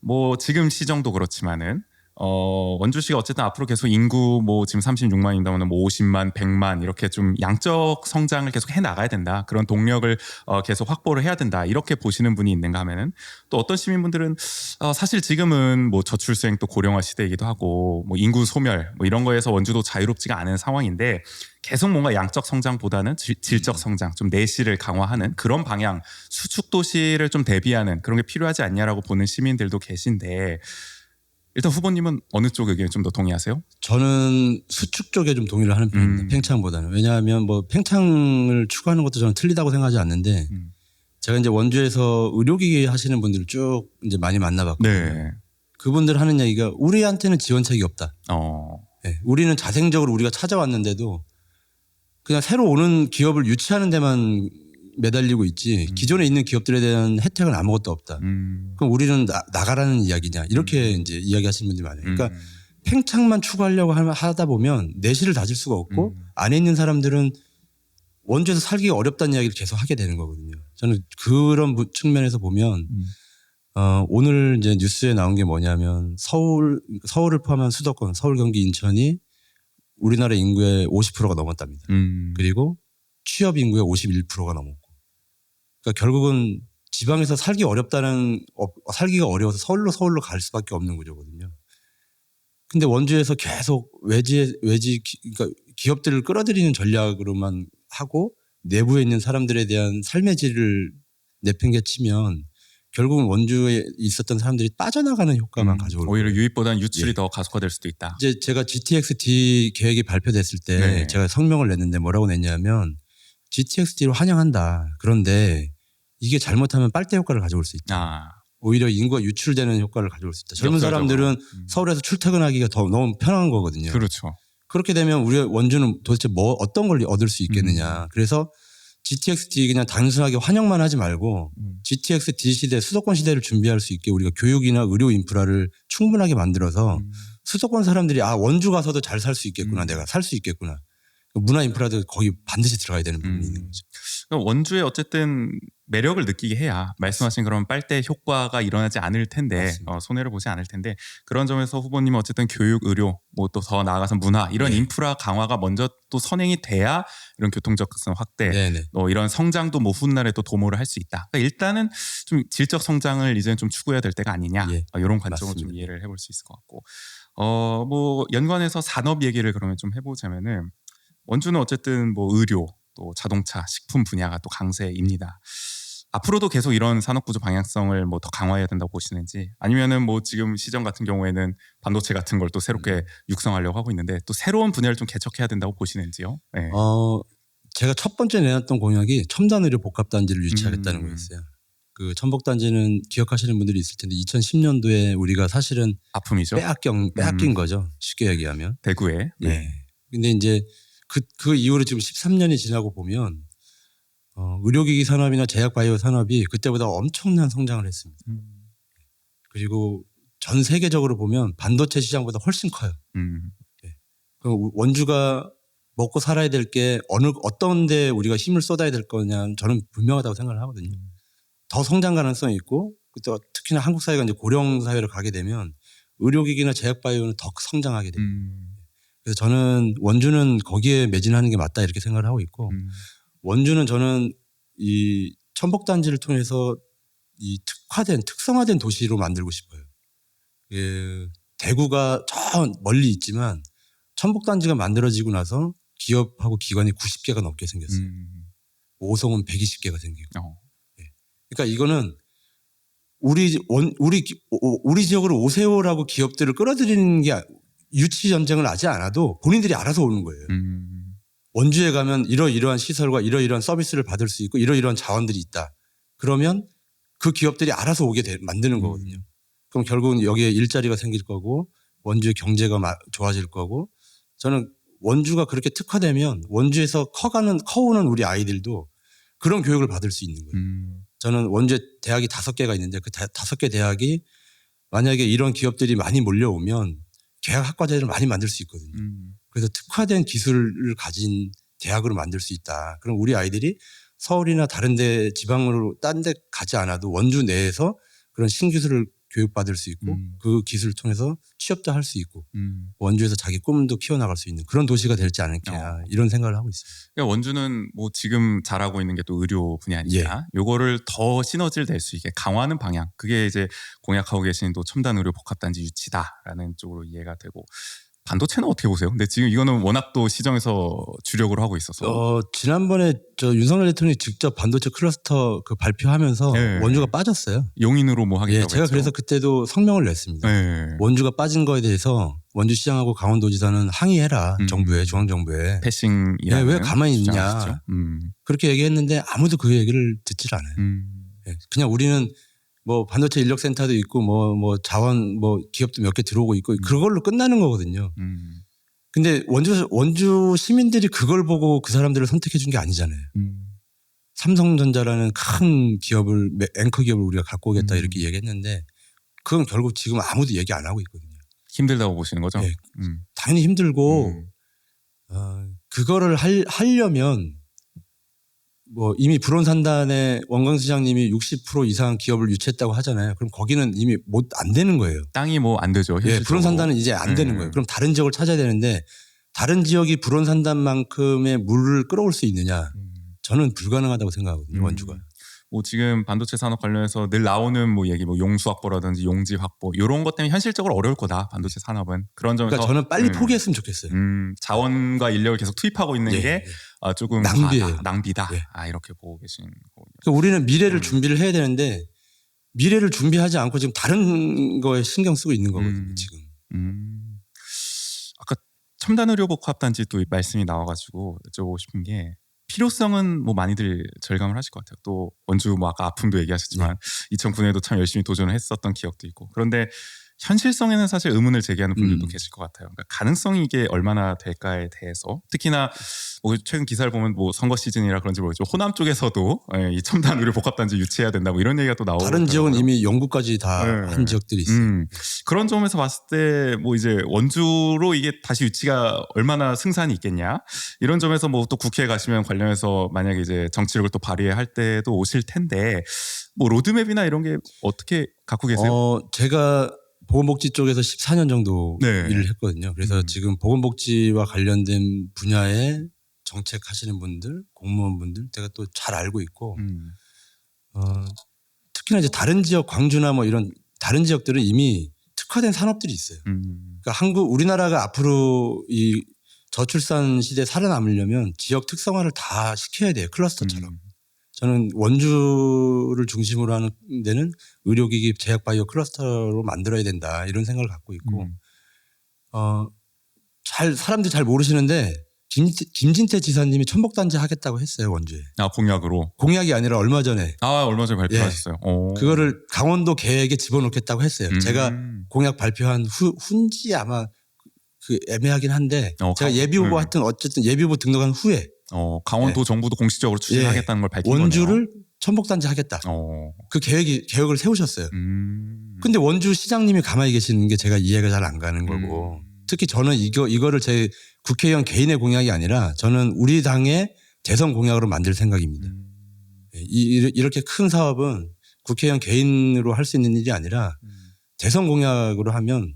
뭐 지금 시정도 그렇지만은 원주시가 어쨌든 앞으로 계속 인구 뭐 지금 36만이다면 뭐 50만, 100만 이렇게 좀 양적 성장을 계속 해 나가야 된다. 그런 동력을 계속 확보를 해야 된다. 이렇게 보시는 분이 있는가 하면은 또 어떤 시민분들은 사실 지금은 뭐 저출생 또 고령화 시대이기도 하고 뭐 인구 소멸 뭐 이런 거에서 원주도 자유롭지가 않은 상황인데 계속 뭔가 양적 성장보다는 질적 성장, 좀 내실을 강화하는 그런 방향, 수축 도시를 좀 대비하는 그런 게 필요하지 않냐라고 보는 시민들도 계신데 일단 후보님은 어느 쪽 의견에 좀 더 동의하세요? 저는 수축 쪽에 좀 동의를 하는 편입니다. 팽창보다는. 왜냐하면 뭐 팽창을 추구하는 것도 저는 틀리다고 생각하지 않는데 제가 이제 원주에서 의료기기 하시는 분들을 쭉 이제 많이 만나봤거든요. 네. 그분들 하는 얘기가 우리한테는 지원책이 없다. 네, 우리는 자생적으로 우리가 찾아왔는데도 그냥 새로 오는 기업을 유치하는 데만 매달리고 있지 기존에 있는 기업들에 대한 혜택은 아무것도 없다. 그럼 우리는 나가라는 이야기냐 이렇게 이제 이야기하시는 분들이 많아요. 그러니까 팽창만 추구하려고 하다 보면 내실을 다질 수가 없고 안에 있는 사람들은 원주에서 살기가 어렵다는 이야기를 계속 하게 되는 거거든요. 저는 그런 측면에서 보면 오늘 이제 뉴스에 나온 게 뭐냐면 서울을 포함한 수도권 서울, 경기, 인천이 우리나라 인구의 50%가 넘었답니다. 그리고 취업 인구의 51%가 넘었고. 그러니까 결국은 지방에서 살기가 어려워서 서울로 갈 수밖에 없는 구조거든요. 근데 원주에서 계속 그러니까 기업들을 끌어들이는 전략으로만 하고 내부에 있는 사람들에 대한 삶의 질을 내팽개치면 결국은 원주에 있었던 사람들이 빠져나가는 효과만 가져올 거예요. 오히려 유입보다는 유출이 더 가속화될 수도 있다. 이제 제가 GTX-D 계획이 발표됐을 때 제가 성명을 냈는데 뭐라고 냈냐면 GTX-D로 환영한다. 그런데 이게 잘못하면 빨대 효과를 가져올 수 있다. 오히려 인구가 유출되는 효과를 가져올 수 있다. 젊은 사람들은 서울에서 출퇴근하기가 너무 편한 거거든요. 그렇죠. 그렇게 되면 우리 원주는 도대체 어떤 걸 얻을 수 있겠느냐. 그래서 GTX-D 그냥 단순하게 환영만 하지 말고 GTX-D 시대, 수도권 시대를 준비할 수 있게 우리가 교육이나 의료 인프라를 충분하게 만들어서 수도권 사람들이 원주 가서도 잘 살 수 있겠구나. 내가 살 수 있겠구나. 문화 인프라도 거기 반드시 들어가야 되는 부분이 있는 거죠. 원주에 어쨌든 매력을 느끼게 해야 말씀하신 그런 빨대 효과가 일어나지 않을 텐데 손해를 보지 않을 텐데 그런 점에서 후보님은 어쨌든 교육, 의료 뭐 또 더 나아가서 문화 이런 인프라 강화가 먼저 또 선행이 돼야 이런 교통적선 확대 이런 성장도 뭐 훗날에 또 도모를 할 수 있다. 그러니까 일단은 좀 질적 성장을 이제는 좀 추구해야 될 때가 아니냐 이런 관점을 좀 이해를 해볼 수 있을 것 같고 뭐 연관해서 산업 얘기를 그러면 좀 해보자면은 원주는 어쨌든 뭐 의료 또 자동차, 식품 분야가 또 강세입니다. 앞으로도 계속 이런 산업구조 방향성을 뭐 더 강화해야 된다고 보시는지 아니면은 뭐 지금 시정 같은 경우에는 반도체 같은 걸 또 새롭게 육성하려고 하고 있는데 또 새로운 분야를 좀 개척해야 된다고 보시는지요? 네. 제가 첫 번째 내놨던 공약이 첨단 의료 복합단지를 유치하겠다는 거였어요. 그 첨복단지는 기억하시는 분들이 있을 텐데 2010년도에 우리가 사실은 아픔이죠. 빼앗긴 거죠. 쉽게 얘기하면. 대구에. 네. 근데 이제 그 이후로 지금 13년이 지나고 보면 의료기기 산업이나 제약바이오 산업이 그때보다 엄청난 성장을 했습니다. 그리고 전 세계적으로 보면 반도체 시장보다 훨씬 커요. 네. 원주가 먹고 살아야 될 게 어떤 데 우리가 힘을 쏟아야 될 거냐 저는 분명하다고 생각을 하거든요. 더 성장 가능성이 있고 또 특히나 한국 사회가 이제 고령 사회로 가게 되면 의료기기나 제약바이오는 더 성장하게 됩니다. 그래서 저는 원주는 거기에 매진하는 게 맞다 이렇게 생각을 하고 있고 원주는 저는 이 첨복단지를 통해서 이 특성화된 도시로 만들고 싶어요. 대구가 저 멀리 있지만 첨복단지가 만들어지고 나서 기업하고 기관이 90개가 넘게 생겼어요. 오송은 120개가 생기고. 그러니까 이거는 우리 지역으로 오세요라고 기업들을 끌어들이는 게 유치 전쟁을 하지 않아도 본인들이 알아서 오는 거예요. 원주에 가면 이러이러한 시설과 이러이러한 서비스를 받을 수 있고 이러이러한 자원들이 있다. 그러면 그 기업들이 알아서 만드는 거거든요. 그럼 결국은 여기에 일자리가 생길 거고 원주의 경제가 좋아질 거고 저는 원주가 그렇게 특화되면 원주에서 커오는 우리 아이들도 그런 교육을 받을 수 있는 거예요. 저는 원주에 대학이 5개가 있는데 그 5개 대학이 만약에 이런 기업들이 많이 몰려오면 계약 학과제를 많이 만들 수 있거든요. 그래서 특화된 기술을 가진 대학으로 만들 수 있다. 그럼 우리 아이들이 서울이나 다른 데 지방으로 딴 데 가지 않아도 원주 내에서 그런 신기술을 교육받을 수 있고 그 기술을 통해서 취업도 할 수 있고 원주에서 자기 꿈도 키워나갈 수 있는 그런 도시가 될지 않을까 이런 생각을 하고 있습니다. 그러니까 원주는 뭐 지금 잘하고 있는 게 또 의료 분야니까 요거를 더 시너지를 낼 수 있게 강화하는 방향 그게 이제 공약하고 계신 또 첨단 의료 복합단지 유치다라는 쪽으로 이해가 되고 반도체는 어떻게 보세요? 근데 지금 이거는 워낙 또 시정에서 주력으로 하고 있어서 지난번에 저 윤석열 대통령이 직접 반도체 클러스터 그 발표하면서 원주가 빠졌어요. 용인으로 뭐 하겠다고 제가 했죠. 그래서 그때도 성명을 냈습니다. 원주가 빠진 거에 대해서 원주시장하고 강원도지사는 항의해라 정부에 중앙정부에 패싱이라는 왜 가만히 있냐 주장하시죠. 그렇게 얘기했는데 아무도 그 얘기를 듣질 않아요. 그냥 우리는 뭐 반도체 인력센터도 있고 뭐 자원 뭐 기업도 몇 개 들어오고 있고 그걸로 끝나는 거거든요. 근데 원주 시민들이 그걸 보고 그 사람들을 선택해 준 게 아니잖아요. 삼성전자라는 큰 기업을 앵커 기업을 우리가 갖고 오겠다 이렇게 얘기했는데 그건 결국 지금 아무도 얘기 안 하고 있거든요. 힘들다고 보시는 거죠? 네, 당연히 힘들고 그거를 하려면 뭐 이미 불온산단의 원광시장님이 60% 이상 기업을 유치했다고 하잖아요. 그럼 거기는 이미 안 되는 거예요. 땅이 뭐 안 되죠. 예, 불온산단은 이제 안 되는 거예요. 그럼 다른 지역을 찾아야 되는데 다른 지역이 불온산단만큼의 물을 끌어올 수 있느냐? 저는 불가능하다고 생각하거든요. 원주가. 뭐 지금 반도체 산업 관련해서 늘 나오는 뭐 얘기 뭐 용수 확보라든지 용지 확보 이런 것 때문에 현실적으로 어려울 거다. 반도체 산업은 그런 점에서 그러니까 저는 빨리 포기했으면 좋겠어요. 자원과 인력을 계속 투입하고 있는 게 조금 낭비예요. 낭비다. 이렇게 보고 계신 거군요. 그러니까 우리는 미래를 준비를 해야 되는데 미래를 준비하지 않고 지금 다른 거에 신경 쓰고 있는 거거든요. 지금. 아까 첨단 의료 복합단지 또 말씀이 나와가지고 여쭤보고 싶은 게 필요성은 뭐 많이들 절감을 하실 것 같아요. 또 원주 뭐 아까 아픔도 얘기하셨지만 2009년에도 참 열심히 도전을 했었던 기억도 있고 그런데 현실성에는 사실 의문을 제기하는 분들도 계실 것 같아요. 그러니까 가능성이 이게 얼마나 될까에 대해서 특히나 뭐 최근 기사를 보면 뭐 선거 시즌이라 그런지 모르겠지만 호남 쪽에서도 이 첨단 의료 복합단지 유치해야 된다 뭐 이런 얘기가 또 나오고 다른 지역은 이미 영구까지 다 한 지역들이 있어요. 그런 점에서 봤을 때 뭐 이제 원주로 이게 다시 유치가 얼마나 승산이 있겠냐 이런 점에서 뭐 또 국회에 가시면 관련해서 만약에 이제 정치력을 또 발휘할 때도 오실 텐데 뭐 로드맵이나 이런 게 어떻게 갖고 계세요? 제가 보건복지 쪽에서 14년 정도 일을 했거든요. 그래서 지금 보건복지와 관련된 분야에 정책하시는 분들, 공무원분들 제가 또 잘 알고 있고 특히나 이제 다른 지역 광주나 뭐 이런 다른 지역들은 이미 특화된 산업들이 있어요. 그러니까 우리나라가 앞으로 이 저출산 시대에 살아남으려면 지역 특성화를 다 시켜야 돼요. 클러스터처럼. 저는 원주를 중심으로 하는 데는 의료기기 제약바이오 클러스터로 만들어야 된다 이런 생각을 갖고 있고 사람들이 잘 모르시는데 김진태 지사님이 천복단지 하겠다고 했어요. 원주에. 공약으로. 공약이 아니라 얼마 전에. 얼마 전에 발표하셨어요. 그거를 강원도 계획에 집어넣겠다고 했어요. 제가 공약 발표한 후인지 아마 그 애매하긴 한데 제가 예비후보 하여튼 어쨌든 예비후보 등록한 후에 강원도 정부도 공식적으로 추진하겠다는 걸 밝힌 원주를 거네요. 천복단지 하겠다. 그 계획을 세우셨어요. 근데 원주 시장님이 가만히 계시는 게 제가 이해가 잘 안 가는 거고 특히 저는 이거를 제 국회의원 개인의 공약이 아니라 저는 우리 당의 대선 공약으로 만들 생각입니다. 이렇게 큰 사업은 국회의원 개인으로 할 수 있는 일이 아니라 대선 공약으로 하면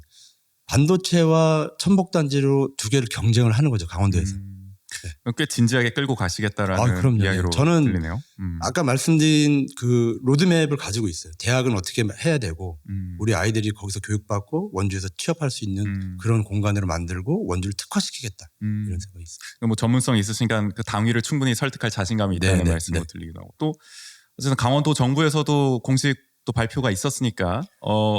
반도체와 천복단지로 두 개를 경쟁을 하는 거죠. 강원도에서. 꽤 진지하게 끌고 가시겠다라는 그럼요. 이야기로 저는 들리네요. 아까 말씀드린 그 로드맵을 가지고 있어요. 대학은 어떻게 해야 되고 우리 아이들이 거기서 교육받고 원주에서 취업할 수 있는 그런 공간으로 만들고 원주를 특화시키겠다 이런 생각이 있어요. 뭐 전문성 있으시니까 그 당위를 충분히 설득할 자신감이 있다는 말씀으로 들리기도 하고 또 어쨌든 강원도 정부에서도 공식 또 발표가 있었으니까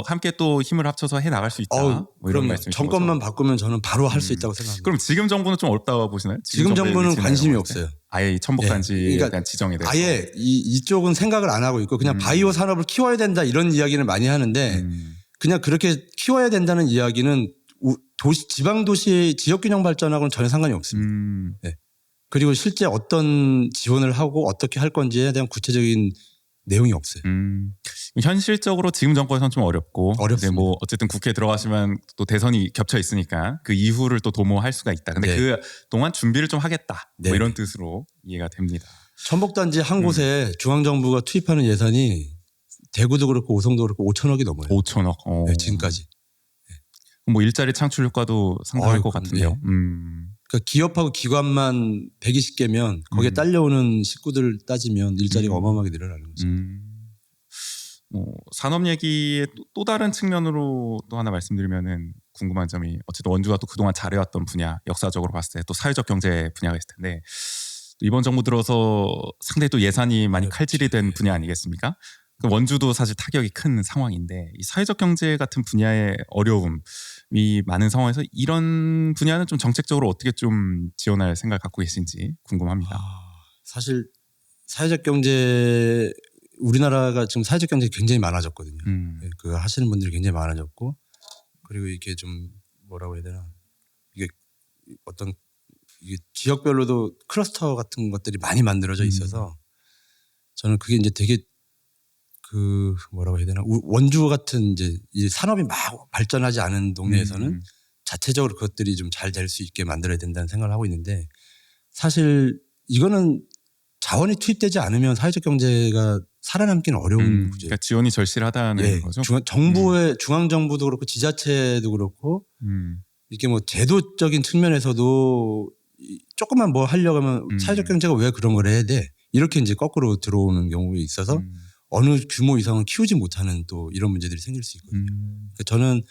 함께 또 힘을 합쳐서 해 나갈 수 있다. 뭐 이런 말씀이신 정권만 거죠? 바꾸면 저는 바로 할 수 있다고 생각합니다. 그럼 지금 정부는 좀 어렵다고 보시나요? 지금 정부는 관심이 없어요. 아예 이 천복단지에 대한 지정에 대해서. 아예 이쪽은 생각을 안 하고 있고 그냥 바이오 산업을 키워야 된다 이런 이야기를 많이 하는데 그냥 그렇게 키워야 된다는 이야기는 지방 도시 지역 균형 발전하고는 전혀 상관이 없습니다. 그리고 실제 어떤 지원을 하고 어떻게 할 건지에 대한 구체적인 내용이 없어요. 현실적으로 지금 정권에서는 좀 어렵고 어렵습니다. 이제 뭐 어쨌든 국회에 들어가시면 또 대선이 겹쳐 있으니까 그 이후를 또 도모할 수가 있다. 근데 네. 그 동안 준비를 좀 하겠다. 네. 뭐 이런 뜻으로 이해가 됩니다. 천복단지 한 곳에 중앙정부가 투입하는 예산이 대구도 그렇고 오송도 그렇고 5천억이 넘어요. 5천억. 네, 지금까지. 뭐 일자리 창출 효과도 상당할 것 같은데요. 예. 그러니까 기업하고 기관만 120개면 거기에 딸려오는 식구들 따지면 일자리가 어마어마하게 늘어나는 거죠. 뭐 산업 얘기의 또 다른 측면으로 또 하나 말씀드리면은 궁금한 점이 어쨌든 원주가 또 그동안 잘해왔던 분야, 역사적으로 봤을 때 또 사회적 경제 분야가 있을 텐데 또 이번 정부 들어서 상당히 또 예산이 많이 칼질이 된 분야 아니겠습니까? 그 원주도 사실 타격이 큰 상황인데 이 사회적 경제 같은 분야의 어려움이 많은 상황에서 이런 분야는 좀 정책적으로 어떻게 좀 지원할 생각 갖고 계신지 궁금합니다. 사실 사회적 경제 우리나라가 지금 사회적 경제가 굉장히 많아졌거든요. 그 하시는 분들이 굉장히 많아졌고 그리고 이게 좀 뭐라고 해야 되나 이게 어떤 이게 지역별로도 클러스터 같은 것들이 많이 만들어져 있어서 저는 그게 이제 되게 그 뭐라고 해야 되나 원주 같은 이제 이 산업이 막 발전하지 않은 동네에서는 자체적으로 그것들이 좀 잘 될 수 있게 만들어야 된다는 생각을 하고 있는데 사실 이거는 자원이 투입되지 않으면 사회적 경제가 살아남기는 어려운 구조예요. 그러니까 지원이 절실하다는 거죠. 중앙 정부도 그렇고 지자체도 그렇고 이렇게 뭐 제도적인 측면에서도 조금만 뭐 하려고 하면 사회적 경제가 왜 그런 걸 해야 돼? 이렇게 이제 거꾸로 들어오는 경우가 있어서 어느 규모 이상은 키우지 못하는 또 이런 문제들이 생길 수 있거든요. 그러니까 저는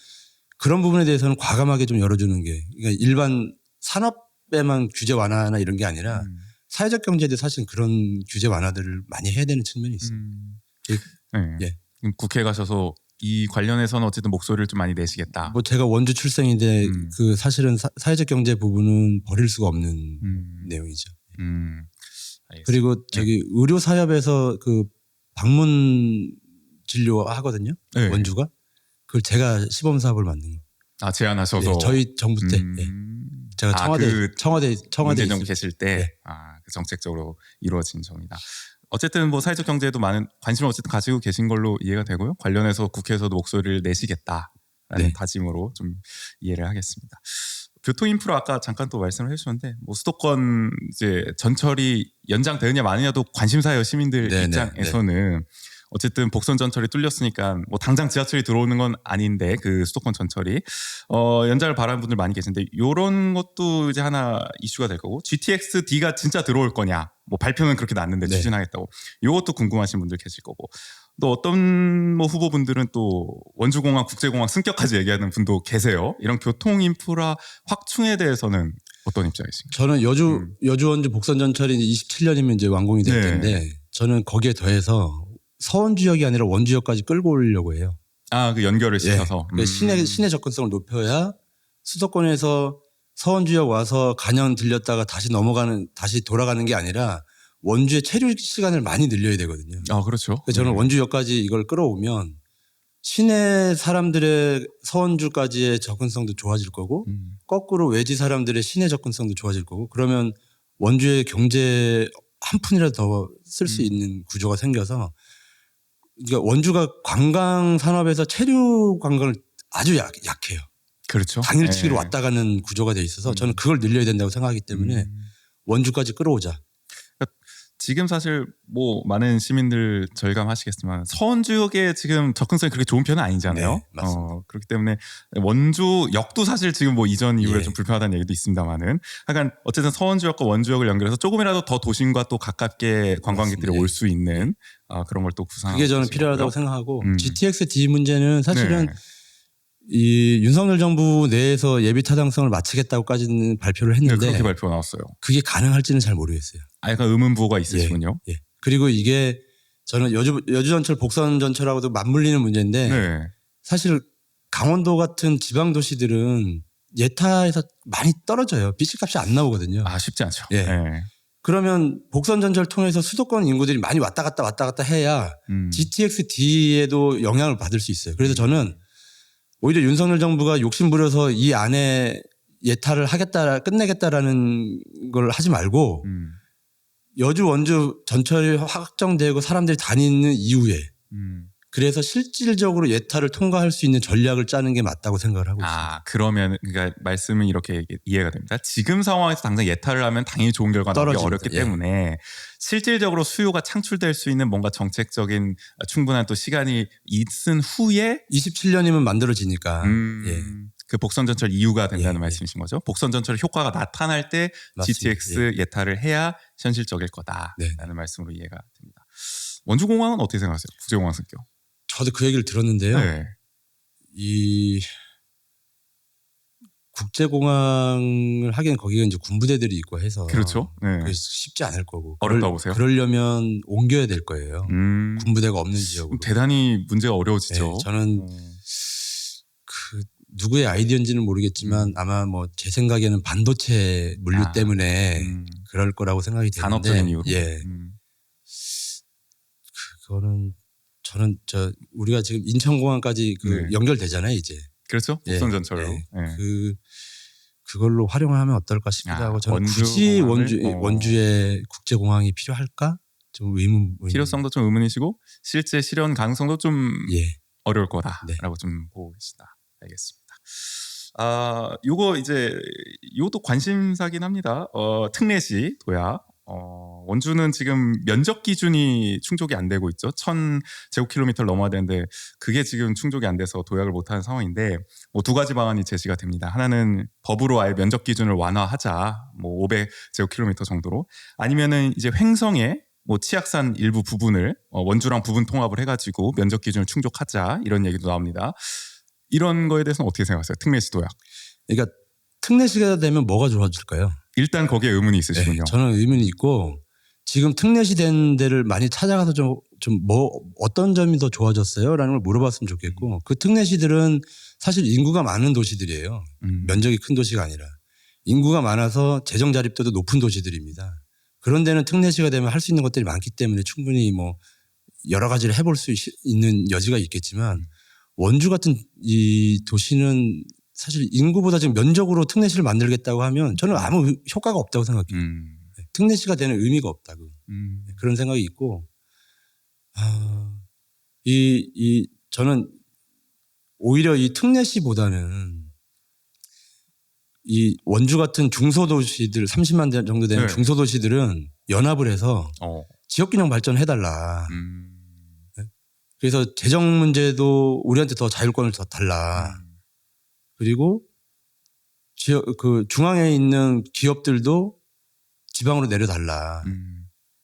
그런 부분에 대해서는 과감하게 좀 열어주는 게 그러니까 일반 산업에만 규제 완화나 이런 게 아니라 사회적 경제에도 사실 그런 규제 완화들을 많이 해야 되는 측면이 있어요. 네. 예. 국회에 가셔서 이 관련해서는 어쨌든 목소리를 좀 많이 내시겠다. 뭐 제가 원주 출생인데 그 사실은 사회적 경제 부분은 버릴 수가 없는 내용이죠. 알겠습니다. 그리고 저기 의료 사협에서 그 방문 진료 하거든요. 네. 원주가 그걸 제가 시범 사업을 만든 거예요. 아 제안하셔서 네, 저희 정부 때 예. 제가 청와대 문재인 정부 있을 계실 때 네. 그 정책적으로 이루어진 점이다. 어쨌든 뭐 사회적 경제에도 많은 관심을 어쨌든 가지고 계신 걸로 이해가 되고요. 관련해서 국회에서도 목소리를 내시겠다라는 네. 다짐으로 좀 이해를 하겠습니다. 교통 인프라 아까 잠깐 또 말씀을 해주셨는데 뭐 수도권 이제 전철이 연장되느냐 마느냐도 관심사예요. 시민들 네, 입장에서는 어쨌든 복선 전철이 뚫렸으니까 뭐 당장 지하철이 들어오는 건 아닌데 그 수도권 전철이 연장을 바라는 분들 많이 계신데 이런 것도 이제 하나 이슈가 될 거고 GTX-D가 진짜 들어올 거냐 뭐 발표는 그렇게 났는데 네. 추진하겠다고 이것도 궁금하신 분들 계실 거고 또 어떤 뭐 후보분들은 또 원주공항 국제공항 승격까지 얘기하는 분도 계세요. 이런 교통 인프라 확충에 대해서는 어떤 입장이신가요? 저는 여주 원주 복선 전철이 27년이면 이제 완공이 될 네. 텐데 저는 거기에 더해서 서원 지역이 아니라 원 지역까지 끌고 오려고 해요. 그 연결을 시켜서 예. 시내 접근성을 높여야 수도권에서 서원 지역 와서 간연 들렸다가 다시 돌아가는 게 아니라 원주의 체류 시간을 많이 늘려야 되거든요. 그렇죠. 그래서 저는 원주역까지 이걸 끌어오면 시내 사람들의 서원주까지의 접근성도 좋아질 거고 거꾸로 외지 사람들의 시내 접근성도 좋아질 거고 그러면 원주의 경제 한 푼이라도 더 쓸 수 있는 구조가 생겨서 그러니까 원주가 관광 산업에서 체류 관광을 아주 약해요. 그렇죠. 당일치기로 왔다 가는 구조가 돼 있어서 저는 그걸 늘려야 된다고 생각하기 때문에 원주까지 끌어오자. 지금 사실 뭐 많은 시민들 절감하시겠지만 서원 지역에 지금 접근성이 그렇게 좋은 편은 아니잖아요. 네, 맞습니다. 그렇기 때문에 원주역도 사실 지금 뭐 이전 이후에 예. 좀 불편하다는 얘기도 있습니다만은 하여간 어쨌든 서원 지역과 원주역을 연결해서 조금이라도 더 도심과 또 가깝게 관광객들이 맞습니다. 올 수 있는 그런 걸 또 구상하고 그게 저는 계신 필요하다고 거고요. 생각하고 GTX-D 문제는 사실은 네. 이 윤석열 정부 내에서 예비 타당성을 마치겠다고까지는 발표를 네, 했는데 그렇게 발표가 나왔어요. 그게 가능할지는 잘 모르겠어요. 약간 의문부호가 있으시군요. 예. 그리고 이게 저는 여주 전철 복선 전철하고도 맞물리는 문제인데 네. 사실 강원도 같은 지방 도시들은 예타에서 많이 떨어져요. 비실값이 안 나오거든요. 쉽지 않죠. 예. 네. 그러면 복선 전철 통해서 수도권 인구들이 많이 왔다 갔다 해야 GTX-D에도 영향을 받을 수 있어요. 그래서 저는 오히려 윤석열 정부가 욕심부려서 이 안에 예타를 끝내겠다라는 걸 하지 말고 여주 원주 전철이 확정되고 사람들이 다니는 이후에 그래서 실질적으로 예타를 통과할 수 있는 전략을 짜는 게 맞다고 생각을 하고 있습니다. 그러면 그러니까 말씀은 이렇게 이해가 됩니다. 지금 상황에서 당장 예타를 하면 당연히 좋은 결과 나오기 떨어집니다. 어렵기 예. 때문에 실질적으로 수요가 창출될 수 있는 뭔가 정책적인 충분한 또 시간이 있은 후에 27년이면 만들어지니까. 예. 그 복선 전철 이유가 된다는 예, 말씀이신 거죠. 복선 전철 효과가 나타날 때 맞습니다. GTX 예타를 해야 현실적일 거다라는 네. 말씀으로 이해가 됩니다. 원주공항은 어떻게 생각하세요? 국제공항 승격. 저도 그 얘기를 들었는데요. 네. 이 국제공항을 하기엔 거기가 이제 군부대들이 있고 해서 그렇죠. 네. 그게 쉽지 않을 거고 어렵다고 보세요? 그러려면 옮겨야 될 거예요. 군부대가 없는 지역으로. 대단히 문제가 어려워지죠. 네, 저는 그 누구의 아이디어인지는 모르겠지만 아마 뭐 제 생각에는 반도체 물류 때문에 그럴 거라고 생각이 되는데 산업적인 이유로. 예. 그거는 저는 우리가 지금 인천공항까지 네. 연결되잖아요 이제. 그렇죠. 예. 복선 전철로. 예. 네. 그걸로 활용하면 어떨까 싶기도 하고 저는 굳이 원주에 국제공항이 필요할까? 좀 의문. 필요성도 좀 의문이시고 실제 실현 가능성도 좀 예. 어려울 거다라고 네. 좀 보고 계시다. 알겠습니다. 요거 이제 요것도 관심사긴 합니다. 특례시 도약. 원주는 지금 면적 기준이 충족이 안 되고 있죠. 1000제곱킬로미터를 넘어야 되는데 그게 지금 충족이 안 돼서 도약을 못하는 상황인데 뭐 두 가지 방안이 제시가 됩니다. 하나는 법으로 아예 면적 기준을 완화하자, 뭐 500제곱킬로미터 정도로, 아니면은 이제 횡성에 뭐 치악산 일부 부분을 원주랑 부분 통합을 해가지고 면적 기준을 충족하자 이런 얘기도 나옵니다. 이런 거에 대해서는 어떻게 생각하세요? 특례시 도약. 그러니까 특례시가 되면 뭐가 좋아질까요? 일단 거기에 의문이 있으시군요. 네, 저는 의문이 있고 지금 특례시 된 데를 많이 찾아가서 좀 뭐 어떤 점이 더 좋아졌어요?라는 걸 물어봤으면 좋겠고 그 특례시들은 사실 인구가 많은 도시들이에요. 면적이 큰 도시가 아니라 인구가 많아서 재정 자립도도 높은 도시들입니다. 그런 데는 특례시가 되면 할 수 있는 것들이 많기 때문에 충분히 뭐 여러 가지를 해볼 수 있는 여지가 있겠지만 원주 같은 이 도시는 사실 인구보다 지금 면적으로 특례시를 만들겠다고 하면 저는 아무 효과가 없다고 생각해요. 특례시가 되는 의미가 없다고 그런 생각이 있고 저는 오히려 이 특례시보다는 이 원주 같은 중소도시들 30만 정도 되는 네. 중소도시들은 연합을 해서 지역균형 발전해달라. 그래서 재정 문제도 우리한테 더 자율권을 더 달라. 그리고 그 중앙에 있는 기업들도 지방으로 내려달라.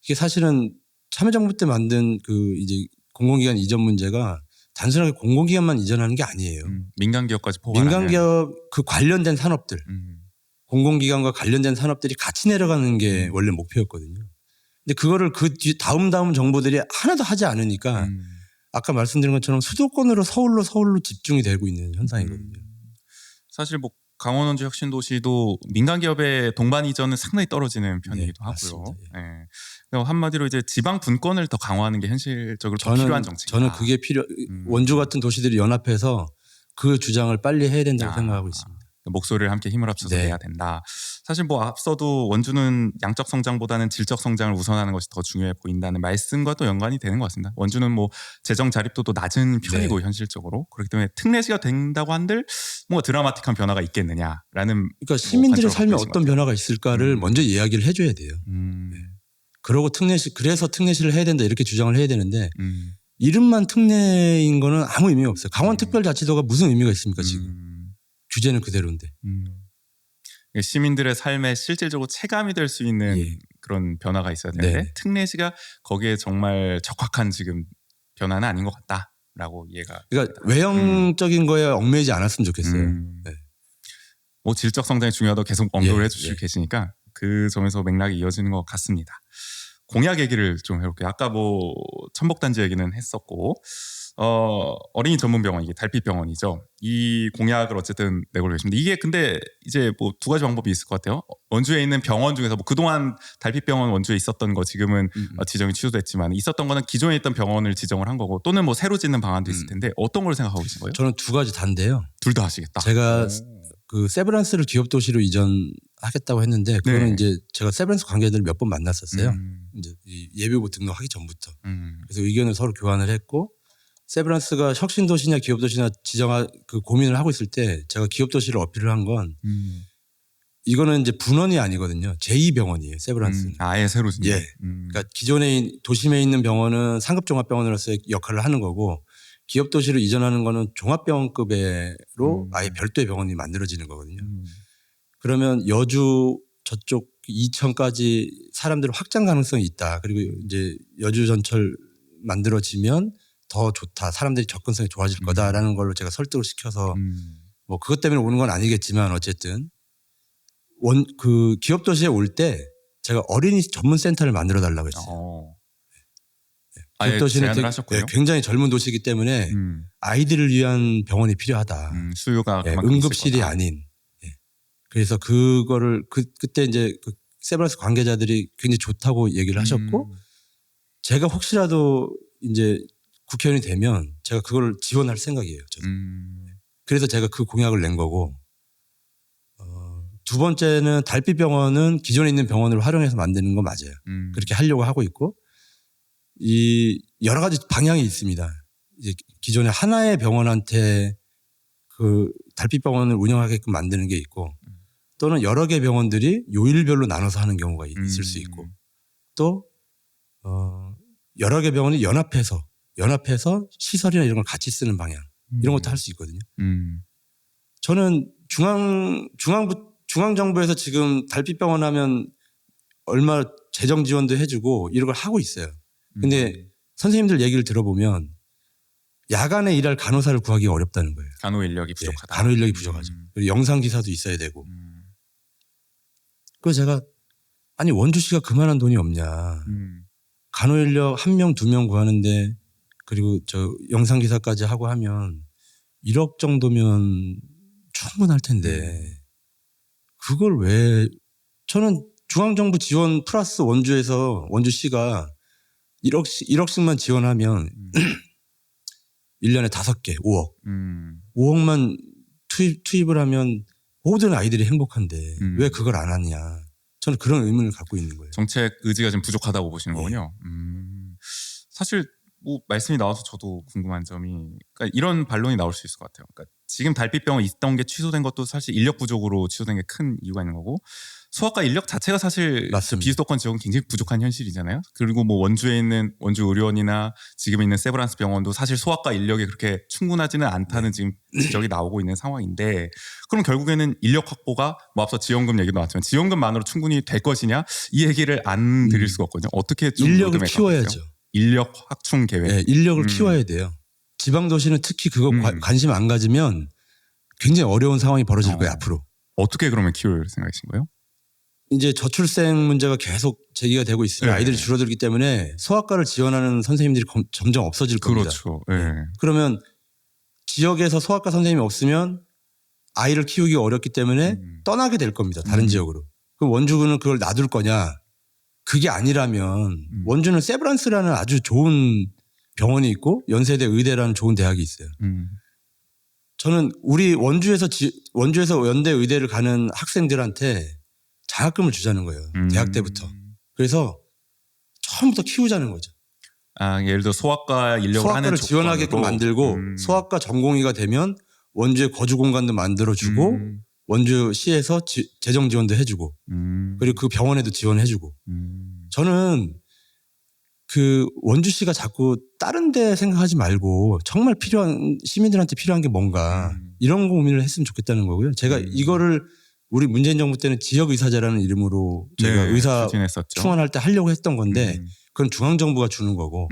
이게 사실은 참여정부 때 만든 그 이제 공공기관 이전 문제가 단순하게 공공기관만 이전하는 게 아니에요. 민간기업까지 포괄하는. 민간기업 그 관련된 산업들, 공공기관과 관련된 산업들이 같이 내려가는 게 원래 목표였거든요. 근데 그거를 그 다음 정부들이 하나도 하지 않으니까 아까 말씀드린 것처럼 수도권으로 서울로 집중이 되고 있는 현상이거든요. 사실 뭐 강원 원주 혁신도시도 민간기업의 동반 이전은 상당히 떨어지는 편이기도 하고요. 네. 한마디로 이제 지방 분권을 더 강화하는 게 현실적으로 더 필요한 정책이다. 저는 그게 원주 같은 도시들이 연합해서 그 주장을 빨리 해야 된다고 생각하고 있습니다. 목소리를 함께 힘을 합쳐서 내야 된다. 사실 뭐 앞서도 원주는 양적 성장보다는 질적 성장을 우선하는 것이 더 중요해 보인다는 말씀과 또 연관이 되는 것 같습니다. 원주는 뭐 재정 자립도도 낮은 편이고 현실적으로 그렇기 때문에 특례시가 된다고 한들 뭔가 드라마틱한 변화가 있겠느냐라는. 그러니까 시민들의 삶에 어떤 변화가 있을까를 먼저 이야기를 해줘야 돼요. 그러고 그래서 특례시를 해야 된다 이렇게 주장을 해야 되는데 이름만 특례인 거는 아무 의미가 없어요. 강원특별자치도가 무슨 의미가 있습니까 지금. 규제는 그대로인데. 시민들의 삶에 실질적으로 체감이 될 수 있는 그런 변화가 있어야 되는데 특례시가 거기에 정말 적확한 지금 변화는 아닌 것 같다라고 이해가. 그러니까 외형적인 거에 얽매이지 않았으면 좋겠어요. 네. 뭐 질적 성장이 중요하다고 계속 언급을 해주시고 계시니까 그 점에서 맥락이 이어지는 것 같습니다. 공약 얘기를 좀 해볼게요. 아까 뭐 천복단지 얘기는 했었고 어린이 전문병원 이게 달빛병원이죠. 이 공약을 어쨌든 내고 계십니다. 이게 근데 이제 뭐 두 가지 방법이 있을 것 같아요. 원주에 있는 병원 중에서 뭐 그동안 달빛병원 원주에 있었던 거 지금은 지정이 취소됐지만 있었던 거는 기존에 있던 병원을 지정을 한 거고 또는 뭐 새로 짓는 방안도 있을 텐데 어떤 걸 생각하고 계신 거예요? 저는 두 가지 다인데요. 둘 다 하시겠다. 제가 그 세브란스를 기업도시로 이전하겠다고 했는데 그거는 이제 제가 세브란스 관계자들 몇 번 만났었어요. 이제 이 예비후보 등록하기 전부터. 그래서 의견을 서로 교환을 했고 세브란스가 혁신도시냐 기업도시냐 그 고민을 하고 있을 때 제가 기업도시를 어필을 한 건 이거는 이제 분원이 아니거든요. 제2병원이에요. 세브란스는. 아예 새로 짓는. 예. 그러니까 기존에 도심에 있는 병원은 상급종합병원으로서의 역할을 하는 거고 기업도시로 이전하는 거는 종합병원급으로 아예 별도의 병원이 만들어지는 거거든요. 그러면 여주 저쪽 이천까지 사람들 확장 가능성이 있다. 그리고 이제 여주 전철 만들어지면 더 좋다. 사람들이 접근성이 좋아질 거다라는 걸로 제가 설득을 시켜서 뭐 그것 때문에 오는 건 아니겠지만 어쨌든 그 기업 도시에 올 때 제가 어린이 전문 센터를 만들어 달라고 했어요. 아예 기업 도시는 제안을 하셨군요. 굉장히 젊은 도시이기 때문에 아이들을 위한 병원이 필요하다. 수요가 응급실이 아닌. 그래서 그거를 그때 이제 그 세브란스 관계자들이 굉장히 좋다고 얘기를 하셨고 제가 혹시라도 이제 국회의원이 되면 제가 그걸 지원할 생각이에요. 저도. 그래서 제가 그 공약을 낸 거고 두 번째는 달빛병원은 기존에 있는 병원을 활용해서 만드는 거 맞아요. 그렇게 하려고 하고 있고 이 여러 가지 방향이 있습니다. 이제 기존에 하나의 병원한테 그 달빛병원을 운영하게끔 만드는 게 있고 또는 여러 개 병원들이 요일별로 나눠서 하는 경우가 있을 수 있고 또 여러 개 병원이 연합해서 시설이나 이런 걸 같이 쓰는 방향 이런 것도 할 수 있거든요. 저는 중앙정부에서 지금 달빛병원 하면 얼마 재정 지원도 해주고 이런 걸 하고 있어요. 근데 선생님들 얘기를 들어보면 야간에 일할 간호사를 구하기가 어렵다는 거예요. 간호 인력이 부족하다. 간호 인력이 부족하죠. 그리고 영상기사도 있어야 되고. 그래서 제가 아니 원주시가 그만한 돈이 없냐. 간호 인력 1명 2명 구하는데 그리고 저 영상기사까지 하고 하면 1억 정도면 충분할 텐데 그걸 왜 저는 중앙정부 지원 플러스 원주시가 1억씩만 지원하면 1년에 5개 5억 5억만 투입을 하면 모든 아이들이 행복한데 왜 그걸 안 하냐 저는 그런 의문을 갖고 있는 거예요. 정책 의지가 좀 부족하다고 보시는 거군요. 사실 뭐 말씀이 나와서 저도 궁금한 점이 그러니까 이런 반론이 나올 수 있을 것 같아요. 그러니까 지금 달빛병원 있던 게 취소된 것도 사실 인력 부족으로 취소된 게 큰 이유가 있는 거고 소아과 인력 자체가 사실 비수도권 지역은 굉장히 부족한 현실이잖아요. 그리고 뭐 원주에 있는 원주 의료원이나 지금 있는 세브란스 병원도 사실 소아과 인력이 그렇게 충분하지는 않다는 지금 지적이 나오고 있는 상황인데 그럼 결국에는 인력 확보가 뭐 앞서 지원금 얘기도 나왔지만 지원금만으로 충분히 될 것이냐 이 얘기를 안 드릴 수가 없거든요. 어떻게 좀 인력을 키워야죠. 인력 확충 계획. 네, 인력을 키워야 돼요. 지방도시는 특히 그거 관심 안 가지면 굉장히 어려운 상황이 벌어질 거예요. 앞으로. 어떻게 그러면 키울 생각이신 거예요? 이제 저출생 문제가 계속 제기가 되고 있으면 아이들이 줄어들기 때문에 소아과를 지원하는 선생님들이 점점 없어질 겁니다. 그렇죠. 그러면 지역에서 소아과 선생님이 없으면 아이를 키우기 어렵기 때문에 떠나게 될 겁니다. 다른 지역으로. 그럼 원주군은 그걸 놔둘 거냐? 그게 아니라면 원주는 세브란스라는 아주 좋은 병원이 있고 연세대 의대라는 좋은 대학이 있어요. 저는 우리 원주에서 연대 의대를 가는 학생들한테 장학금을 주자는 거예요. 대학 때부터. 그래서 처음부터 키우자는 거죠. 아, 예를 들어 소아과 인력을 하는 소아과를 지원하게끔 만들고 소아과 전공의가 되면 원주에 거주 공간도 만들어주고 원주시에서 재정 지원도 해주고 그리고 그 병원에도 지원해주고 저는 그 원주시가 자꾸 다른 데 생각하지 말고 정말 필요한 시민들한테 필요한 게 뭔가 이런 고민을 했으면 좋겠다는 거고요. 제가 이거를 우리 문재인 정부 때는 지역의사제라는 이름으로 제가 의사 추진했었죠. 충원할 때 하려고 했던 건데 그건 중앙정부가 주는 거고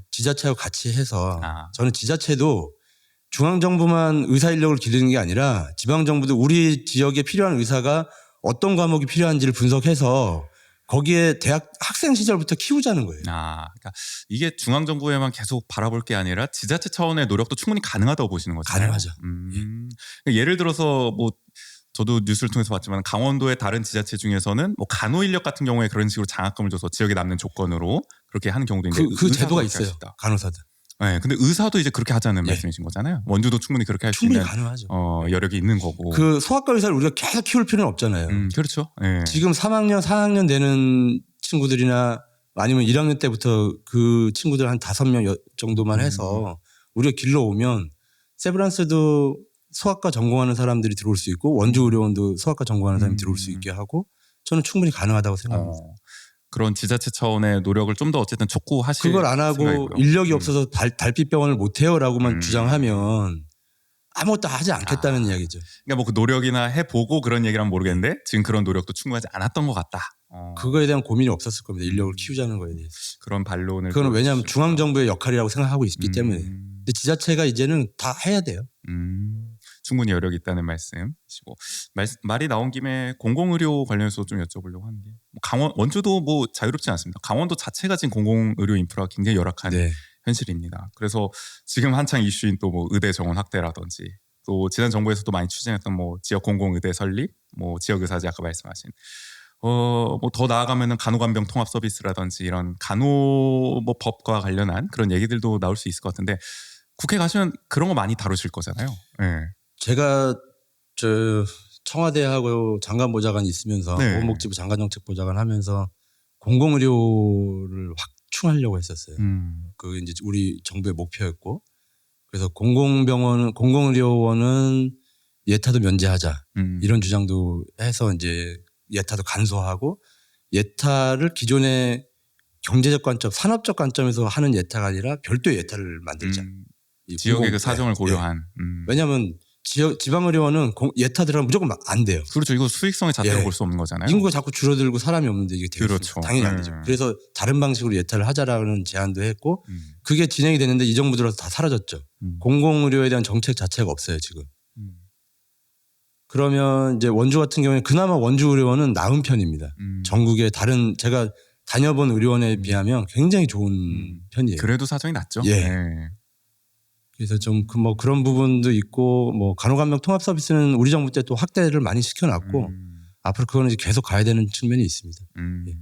지자체하고 같이 해서 저는 지자체도 중앙정부만 의사 인력을 기르는 게 아니라 지방정부도 우리 지역에 필요한 의사가 어떤 과목이 필요한지를 분석해서 거기에 대학 학생 시절부터 키우자는 거예요. 그러니까 이게 중앙정부에만 계속 바라볼 게 아니라 지자체 차원의 노력도 충분히 가능하다고 보시는 거잖아요. 가능하죠. 예를 들어서 뭐 저도 뉴스를 통해서 봤지만 강원도의 다른 지자체 중에서는 뭐 간호 인력 같은 경우에 그런 식으로 장학금을 줘서 지역에 남는 조건으로 그렇게 하는 경우도 있는데 그 제도가 있어요. 간호사들. 네, 근데 의사도 이제 그렇게 하자는 말씀이신 거잖아요. 원주도 충분히 그렇게 할 수 있는 가능하죠. 여력이 있는 거고. 그 소아과 의사를 우리가 계속 키울 필요는 없잖아요. 그렇죠. 지금 3학년, 4학년 되는 친구들이나 아니면 1학년 때부터 그 친구들 한 5명 정도만 해서 우리가 길러오면 세브란스도 소아과 전공하는 사람들이 들어올 수 있고 원주의료원도 소아과 전공하는 사람이 들어올 수 있게 하고 저는 충분히 가능하다고 생각합니다. 그런 지자체 차원의 노력을 좀 더 어쨌든 촉구하실 그걸 안 하고 생각이고요. 인력이 없어서 달빛병원을 못 해요라고만 음. 주장하면 아무것도 하지 않겠다는 이야기죠. 그러니까 뭐 그 노력이나 해보고 그런 얘기라면 모르겠는데 지금 그런 노력도 충분하지 않았던 것 같다. 그거에 대한 고민이 없었을 겁니다. 인력을 키우자는 거에 대해서. 그런 반론을. 그거는 왜냐하면 보여주시고. 중앙정부의 역할이라고 생각하고 있기 때문에. 근데 지자체가 이제는 다 해야 돼요. 충분히 여력이 있다는 말씀이시고 말이 나온 김에 공공의료 관련해서 좀 여쭤보려고 하는 게 강원 원주도 뭐 자유롭지 않습니다. 강원도 자체가 지금 공공의료 인프라가 굉장히 열악한 네. 현실입니다. 그래서 지금 한창 이슈인 또 뭐 의대 정원 확대라든지 또 지난 정부에서도 많이 추진했던 뭐 지역 공공의대 설립, 뭐 지역 의사제 아까 말씀하신 뭐 더 나아가면은 간호간병 통합 서비스라든지 이런 간호 뭐 법과 관련한 그런 얘기들도 나올 수 있을 것 같은데 국회 가시면 그런 거 많이 다루실 거잖아요. 네. 제가 청와대하고 장관보좌관 있으면서 네. 보건복지부 장관정책보좌관 하면서 공공의료를 확충하려고 했었어요. 그 이제 우리 정부의 목표였고 그래서 공공의료원은 예타도 면제하자 이런 주장도 해서 이제 예타도 간소화하고 예타를 기존의 경제적 관점, 산업적 관점에서 하는 예타가 아니라 별도의 예타를 만들자. 이 지역의 그 사정을 네. 고려한. 왜냐하면 지방의료원은 예타 들어가면 무조건 안 돼요. 그렇죠. 이거 수익성의 잣대로 예. 볼 수 없는 거잖아요. 인구가 자꾸 줄어들고 사람이 없는데 이게 되겠습니까? 그렇죠. 당연히 안 되죠. 그래서 다른 방식으로 예타를 하자라는 제안도 했고 그게 진행이 됐는데 이 정부 들어서 다 사라졌죠. 공공의료에 대한 정책 자체가 없어요 지금. 그러면 이제 원주 같은 경우에 그나마 원주의료원은 나은 편입니다. 전국의 다른 제가 다녀본 의료원에 비하면 굉장히 좋은 편이에요. 그래도 사정이 낫죠. 예. 네. 그래서 좀 뭐 그런 부분도 있고 뭐 간호간병 통합 서비스는 우리 정부 때 또 확대를 많이 시켜놨고 앞으로 그거는 이제 계속 가야 되는 측면이 있습니다. 예.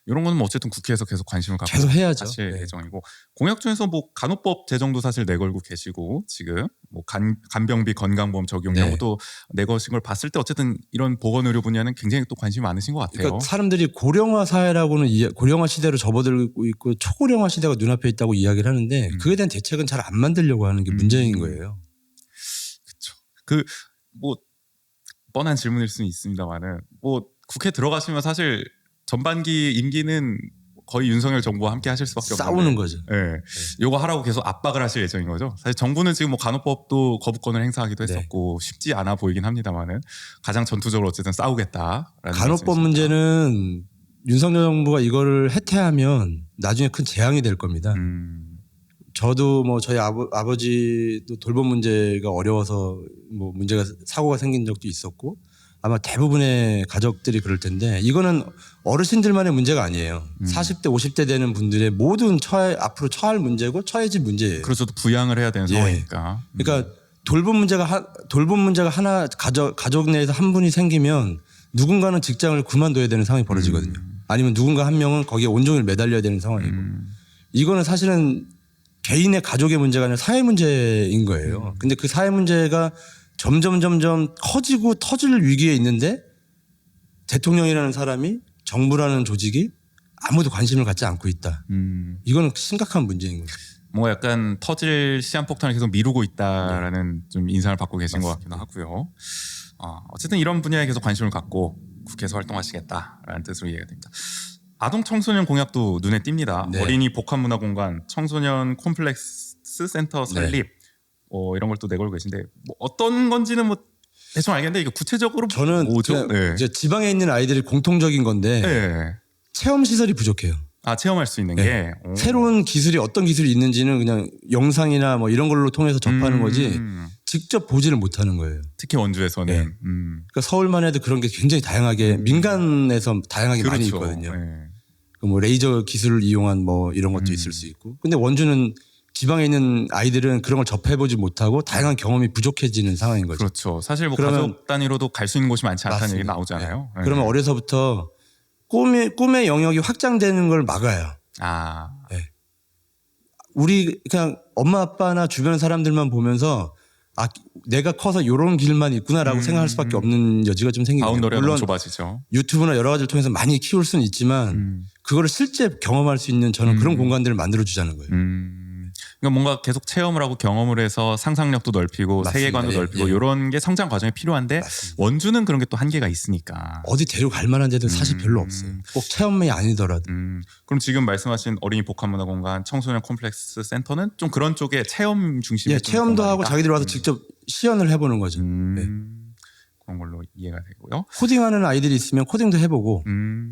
이런 거는 뭐 어쨌든 국회에서 계속 관심을 갖고 계속 해야죠. 하실 네. 예정이고 공약 중에서 뭐 간호법 제정도 사실 내걸고 계시고 지금 뭐 간병비 건강보험 적용 이런 네. 것도 내거신 걸 봤을 때 어쨌든 이런 보건의료 분야는 굉장히 또 관심이 많으신 것 같아요. 그러니까 사람들이 고령화 사회라고는 고령화 시대로 접어들고 있고 초고령화 시대가 눈앞에 있다고 이야기를 하는데 그에 대한 대책은 잘 안 만들려고 하는 게 문제인 거예요. 그렇죠. 그 뭐 뻔한 질문일 수는 있습니다만은 뭐 국회 들어가시면 사실 전반기 임기는 거의 윤석열 정부와 함께 하실 수밖에 없는데 싸우는 거죠. 예. 요거 하라고 계속 압박을 하실 예정인 거죠. 사실 정부는 지금 뭐 간호법도 거부권을 행사하기도 네. 했었고 쉽지 않아 보이긴 합니다만은 가장 전투적으로 어쨌든 싸우겠다라는 간호법 말씀이십니다. 문제는 윤석열 정부가 이거를 해태하면 나중에 큰 재앙이 될 겁니다. 저도 뭐 저희 아버지도 돌봄 문제가 어려워서 뭐 문제가 사고가 생긴 적도 있었고 아마 대부분의 가족들이 그럴 텐데 이거는 어르신들만의 문제가 아니에요. 40대 50대 되는 분들의 모든 앞으로 처할 문제고 처해질 문제예요. 그래서 또 부양을 해야 되는 예. 상황이니까. 그러니까 돌봄 문제가 하나 가족 내에서 한 분이 생기면 누군가는 직장을 그만둬야 되는 상황이 벌어지거든요. 아니면 누군가 한 명은 거기에 온종일 매달려야 되는 상황이고 이거는 사실은 개인의 가족의 문제가 아니라 사회 문제인 거예요. 근데 그 사회 문제가 점점 커지고 터질 위기에 있는데 대통령이라는 사람이 정부라는 조직이 아무도 관심을 갖지 않고 있다. 이거는 심각한 문제인 거죠. 뭐 약간 터질 시한폭탄을 계속 미루고 있다라는 좀 인상을 받고 계신 것 같기도 하고요. 어쨌든 이런 분야에 계속 관심을 갖고 국회에서 활동하시겠다라는 뜻으로 이해가 됩니다. 아동 청소년 공약도 눈에 띕니다. 네. 어린이 복합문화공간, 청소년 콤플렉스 센터 설립 이런 걸 또 내걸고 계신데 뭐 어떤 건지는 뭐 대충 알겠는데 이게 구체적으로 저는 뭐죠? 네. 이제 지방에 있는 아이들이 공통적인 건데 네. 체험 시설이 부족해요. 체험할 수 있는 네. 게 새로운 기술이 어떤 기술이 있는지는 그냥 영상이나 뭐 이런 걸로 통해서 접하는 거지 직접 보지를 못하는 거예요. 특히 원주에서는 네. 그러니까 서울만 해도 그런 게 굉장히 다양하게 민간에서 다양하게 많이 그렇죠. 있거든요. 네. 뭐 레이저 기술을 이용한 뭐 이런 것도 있을 수 있고. 근데 원주는 지방에 있는 아이들은 그런 걸 접해보지 못하고 다양한 경험이 부족해지는 상황인 거죠. 그렇죠. 사실 뭐 그러면 가족 단위로도 갈 수 있는 곳이 많지 않다는 맞습니다. 얘기 나오잖아요. 네. 그러면 어려서부터 꿈의 영역이 확장되는 걸 막아요. 네. 우리 그냥 엄마 아빠나 주변 사람들만 보면서 내가 커서 이런 길만 있구나라고 생각할 수밖에 없는 여지가 좀 생기거든요. 바운더리가 너무 물론 좁아지죠. 유튜브나 여러 가지를 통해서 많이 키울 수는 있지만 그거를 실제 경험할 수 있는 저는 그런 공간들을 만들어 주자는 거예요. 그러니까 뭔가 계속 체험을 하고 경험을 해서 상상력도 넓히고 맞습니다. 세계관도 예, 넓히고 예. 이런 게 성장 과정에 필요한데 맞습니다. 원주는 그런 게 또 한계가 있으니까. 어디 데려갈 만한 데도 사실 별로 없어요. 꼭 체험이 아니더라도. 그럼 지금 말씀하신 어린이 복합문화공간 청소년 콤플렉스 센터는 좀 그런 쪽에 체험 중심의 예, 좀 체험도 하고 공간이다? 자기들이 와서 직접 시연을 해보는 거죠. 네. 그런 걸로 이해가 되고요. 코딩하는 아이들이 있으면 코딩도 해보고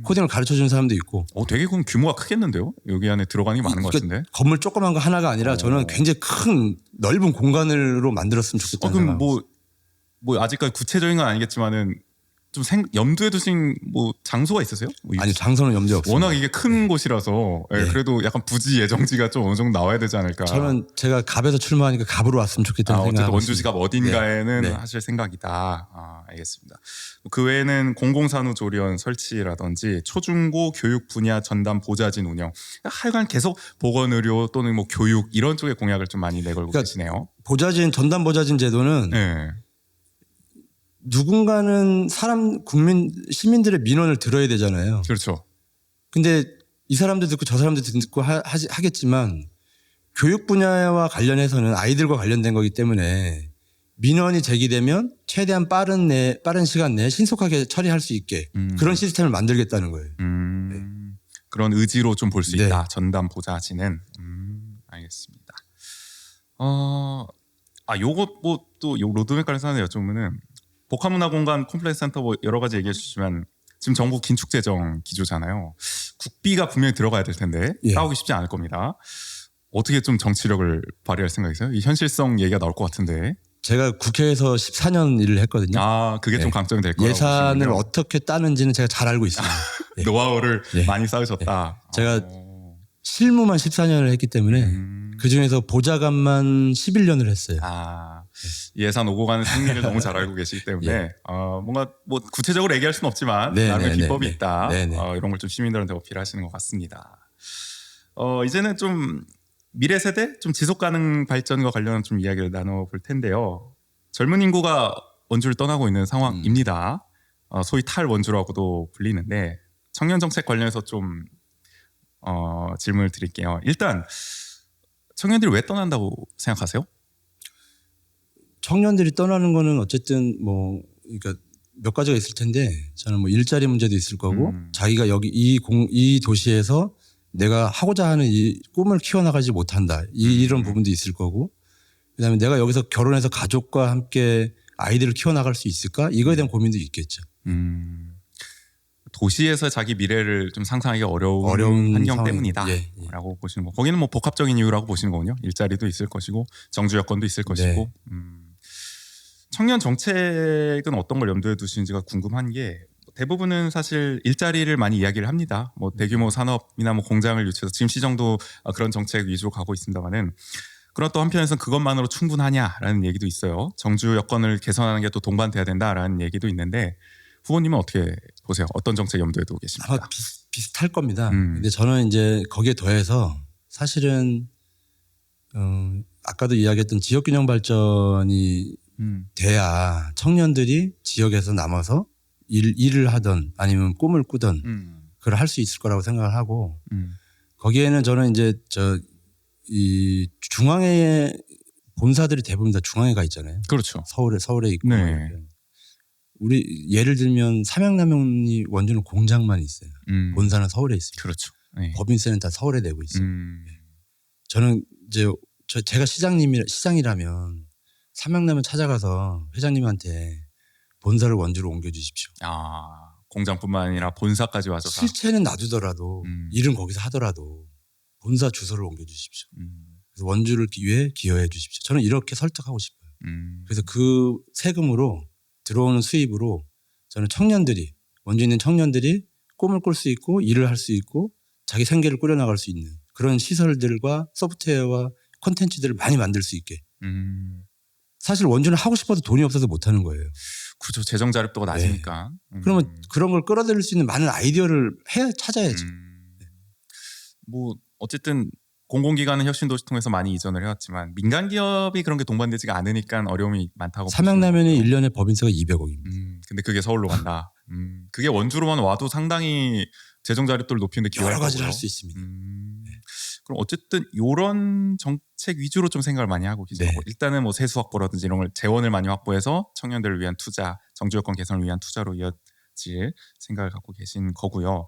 코딩을 가르쳐주는 사람도 있고. 되게 그럼 규모가 크겠는데요? 여기 안에 들어가는 게 많은 것 그러니까 같은데. 건물 조그만 거 하나가 아니라 저는 굉장히 큰 넓은 공간으로 만들었으면 좋겠다는 그럼 생각. 뭐 아직까지 구체적인 건 아니겠지만은 좀 염두에 두신 뭐 장소가 있으세요? 뭐 아니 장소는 염두에 없습니다. 워낙 이게 큰 곳이라서 예, 네. 그래도 약간 부지 예정지가 좀 어느 정도 나와야 되지 않을까. 저는 제가 갑에서 출마하니까 갑으로 왔으면 좋겠다는 어쨌든 생각을 원주시갑 어딘가에는 네. 하실 생각이다. 알겠습니다. 그 외에는 공공산후조리원 설치라든지 초중고 교육 분야 전담 보좌진 운영, 하여간 계속 보건의료 또는 뭐 교육 이런 쪽에 공약을 좀 많이 내걸고 그러니까 계시네요. 보좌진 전담 보좌진 제도는 네. 누군가는 국민 시민들의 민원을 들어야 되잖아요. 그렇죠. 근데 이 사람도 듣고 저 사람도 듣고 하겠지만 교육 분야와 관련해서는 아이들과 관련된 거기 때문에 민원이 제기되면 최대한 빠른 시간 내에 신속하게 처리할 수 있게 그런 시스템을 만들겠다는 거예요. 그런 의지로 좀 볼 수 네. 있다. 전담 보좌진은. 알겠습니다. 요것 뭐 또 로드맵 관련해서 하나 여쭤보면은 복합문화공간 콤플렉스 센터 뭐 여러 가지 얘기해 주시지만 지금 정부 긴축재정 기조잖아요. 국비가 분명히 들어가야 될 텐데 예. 따오기 쉽지 않을 겁니다. 어떻게 좀 정치력을 발휘할 생각이세요? 이 현실성 얘기가 나올 것 같은데. 제가 국회에서 14년 일을 했거든요. 그게 좀 네. 강점이 될 거라고 예산을 보시는군요. 어떻게 따는지는 제가 잘 알고 있습니다. 예. 노하우를 예. 많이 쌓으셨다. 제가 실무만 14년을 했기 때문에 그중에서 보좌관만 11년을 했어요. 예산 오고 가는 승리를 너무 잘 알고 계시기 때문에 예. 뭔가 뭐 구체적으로 얘기할 수는 없지만 네, 나름의 네, 비법이 네, 있다. 네, 네. 이런 걸 좀 시민들한테 어필하시는 것 같습니다. 이제는 좀 미래 세대 좀 지속 가능 발전과 관련한 좀 이야기를 나눠볼 텐데요. 젊은 인구가 원주를 떠나고 있는 상황입니다. 소위 탈원주라고도 불리는데 청년 정책 관련해서 좀 질문을 드릴게요. 일단 청년들이 왜 떠난다고 생각하세요? 청년들이 떠나는 거는 어쨌든 뭐 그러니까 몇 가지가 있을 텐데 저는 뭐 일자리 문제도 있을 거고 자기가 여기 이 도시에서 내가 하고자 하는 이 꿈을 키워나가지 못한다. 이런 부분도 있을 거고 그다음에 내가 여기서 결혼해서 가족과 함께 아이들을 키워나갈 수 있을까? 이거에 대한 고민도 있겠죠. 도시에서 자기 미래를 좀 상상하기 어려운 환경 상황이- 때문이다라고 보시는 거. 거기는 뭐 복합적인 이유라고 보시는 거군요. 일자리도 있을 것이고 정주 여건도 있을 것이고. 청년 정책은 어떤 걸 염두에 두시는지가 궁금한 게 대부분은 사실 일자리를 많이 이야기를 합니다. 뭐 대규모 산업이나 뭐 공장을 유치해서 지금 시정도 그런 정책 위주로 가고 있습니다만은 그런 또 한편에서는 그것만으로 충분하냐라는 얘기도 있어요. 정주 여건을 개선하는 게 또 동반돼야 된다라는 얘기도 있는데 후보님은 어떻게 보세요? 어떤 정책 염두에 두고 계십니까? 아마 비슷할 겁니다. 근데 저는 이제 거기에 더해서 사실은 아까도 이야기했던 지역균형 발전이 돼야 청년들이 지역에서 남아서 일을 하던 아니면 꿈을 꾸던 그걸 할 수 있을 거라고 생각을 하고 거기에는 저는 이제 이 중앙에 본사들이 대부분 다 중앙에 가 있잖아요. 그렇죠. 서울에 있고 네. 이렇게. 우리 예를 들면 삼양라면이 원주는 공장만 있어요. 본사는 서울에 있습니다. 그렇죠. 네. 법인세는 다 서울에 내고 있어요. 저는 이제 제가 시장이라면 삼양라면 찾아가서 회장님한테 본사를 원주로 옮겨주십시오. 공장뿐만 아니라 본사까지 와서 실체는 놔두더라도 일은 거기서 하더라도 본사 주소를 옮겨주십시오. 그래서 원주를 위해 기여해 주십시오. 저는 이렇게 설득하고 싶어요. 그래서 그 세금으로 들어오는 수입으로 저는 원주에 있는 청년들이 꿈을 꿀 수 있고 일을 할 수 있고 자기 생계를 꾸려나갈 수 있는 그런 시설들과 소프트웨어와 콘텐츠들을 많이 만들 수 있게. 사실 원주는 하고 싶어도 돈이 없어서 못하는 거예요. 그렇죠. 재정 자립도가 낮으니까. 그러면 그런 걸 끌어들일 수 있는 많은 아이디어를 찾아야죠. 뭐 어쨌든 공공기관은 혁신도시 통해서 많이 이전을 해왔지만 민간 기업이 그런 게 동반되지가 않으니까 어려움이 많다고. 삼양라면이 1년에 법인세가 200억입니다. 근데 그게 서울로 간다. 그게 원주로만 와도 상당히 재정 자립도를 높이는데 기여할 여러 가지를 거고요. 할 수 있습니다. 그럼 어쨌든 이런 정책 위주로 좀 생각을 많이 하고 계시고 네. 일단은 뭐 세수 확보라든지 이런 걸 재원을 많이 확보해서 청년들을 위한 투자, 정주 여건 개선을 위한 투자로 이어질 생각을 갖고 계신 거고요.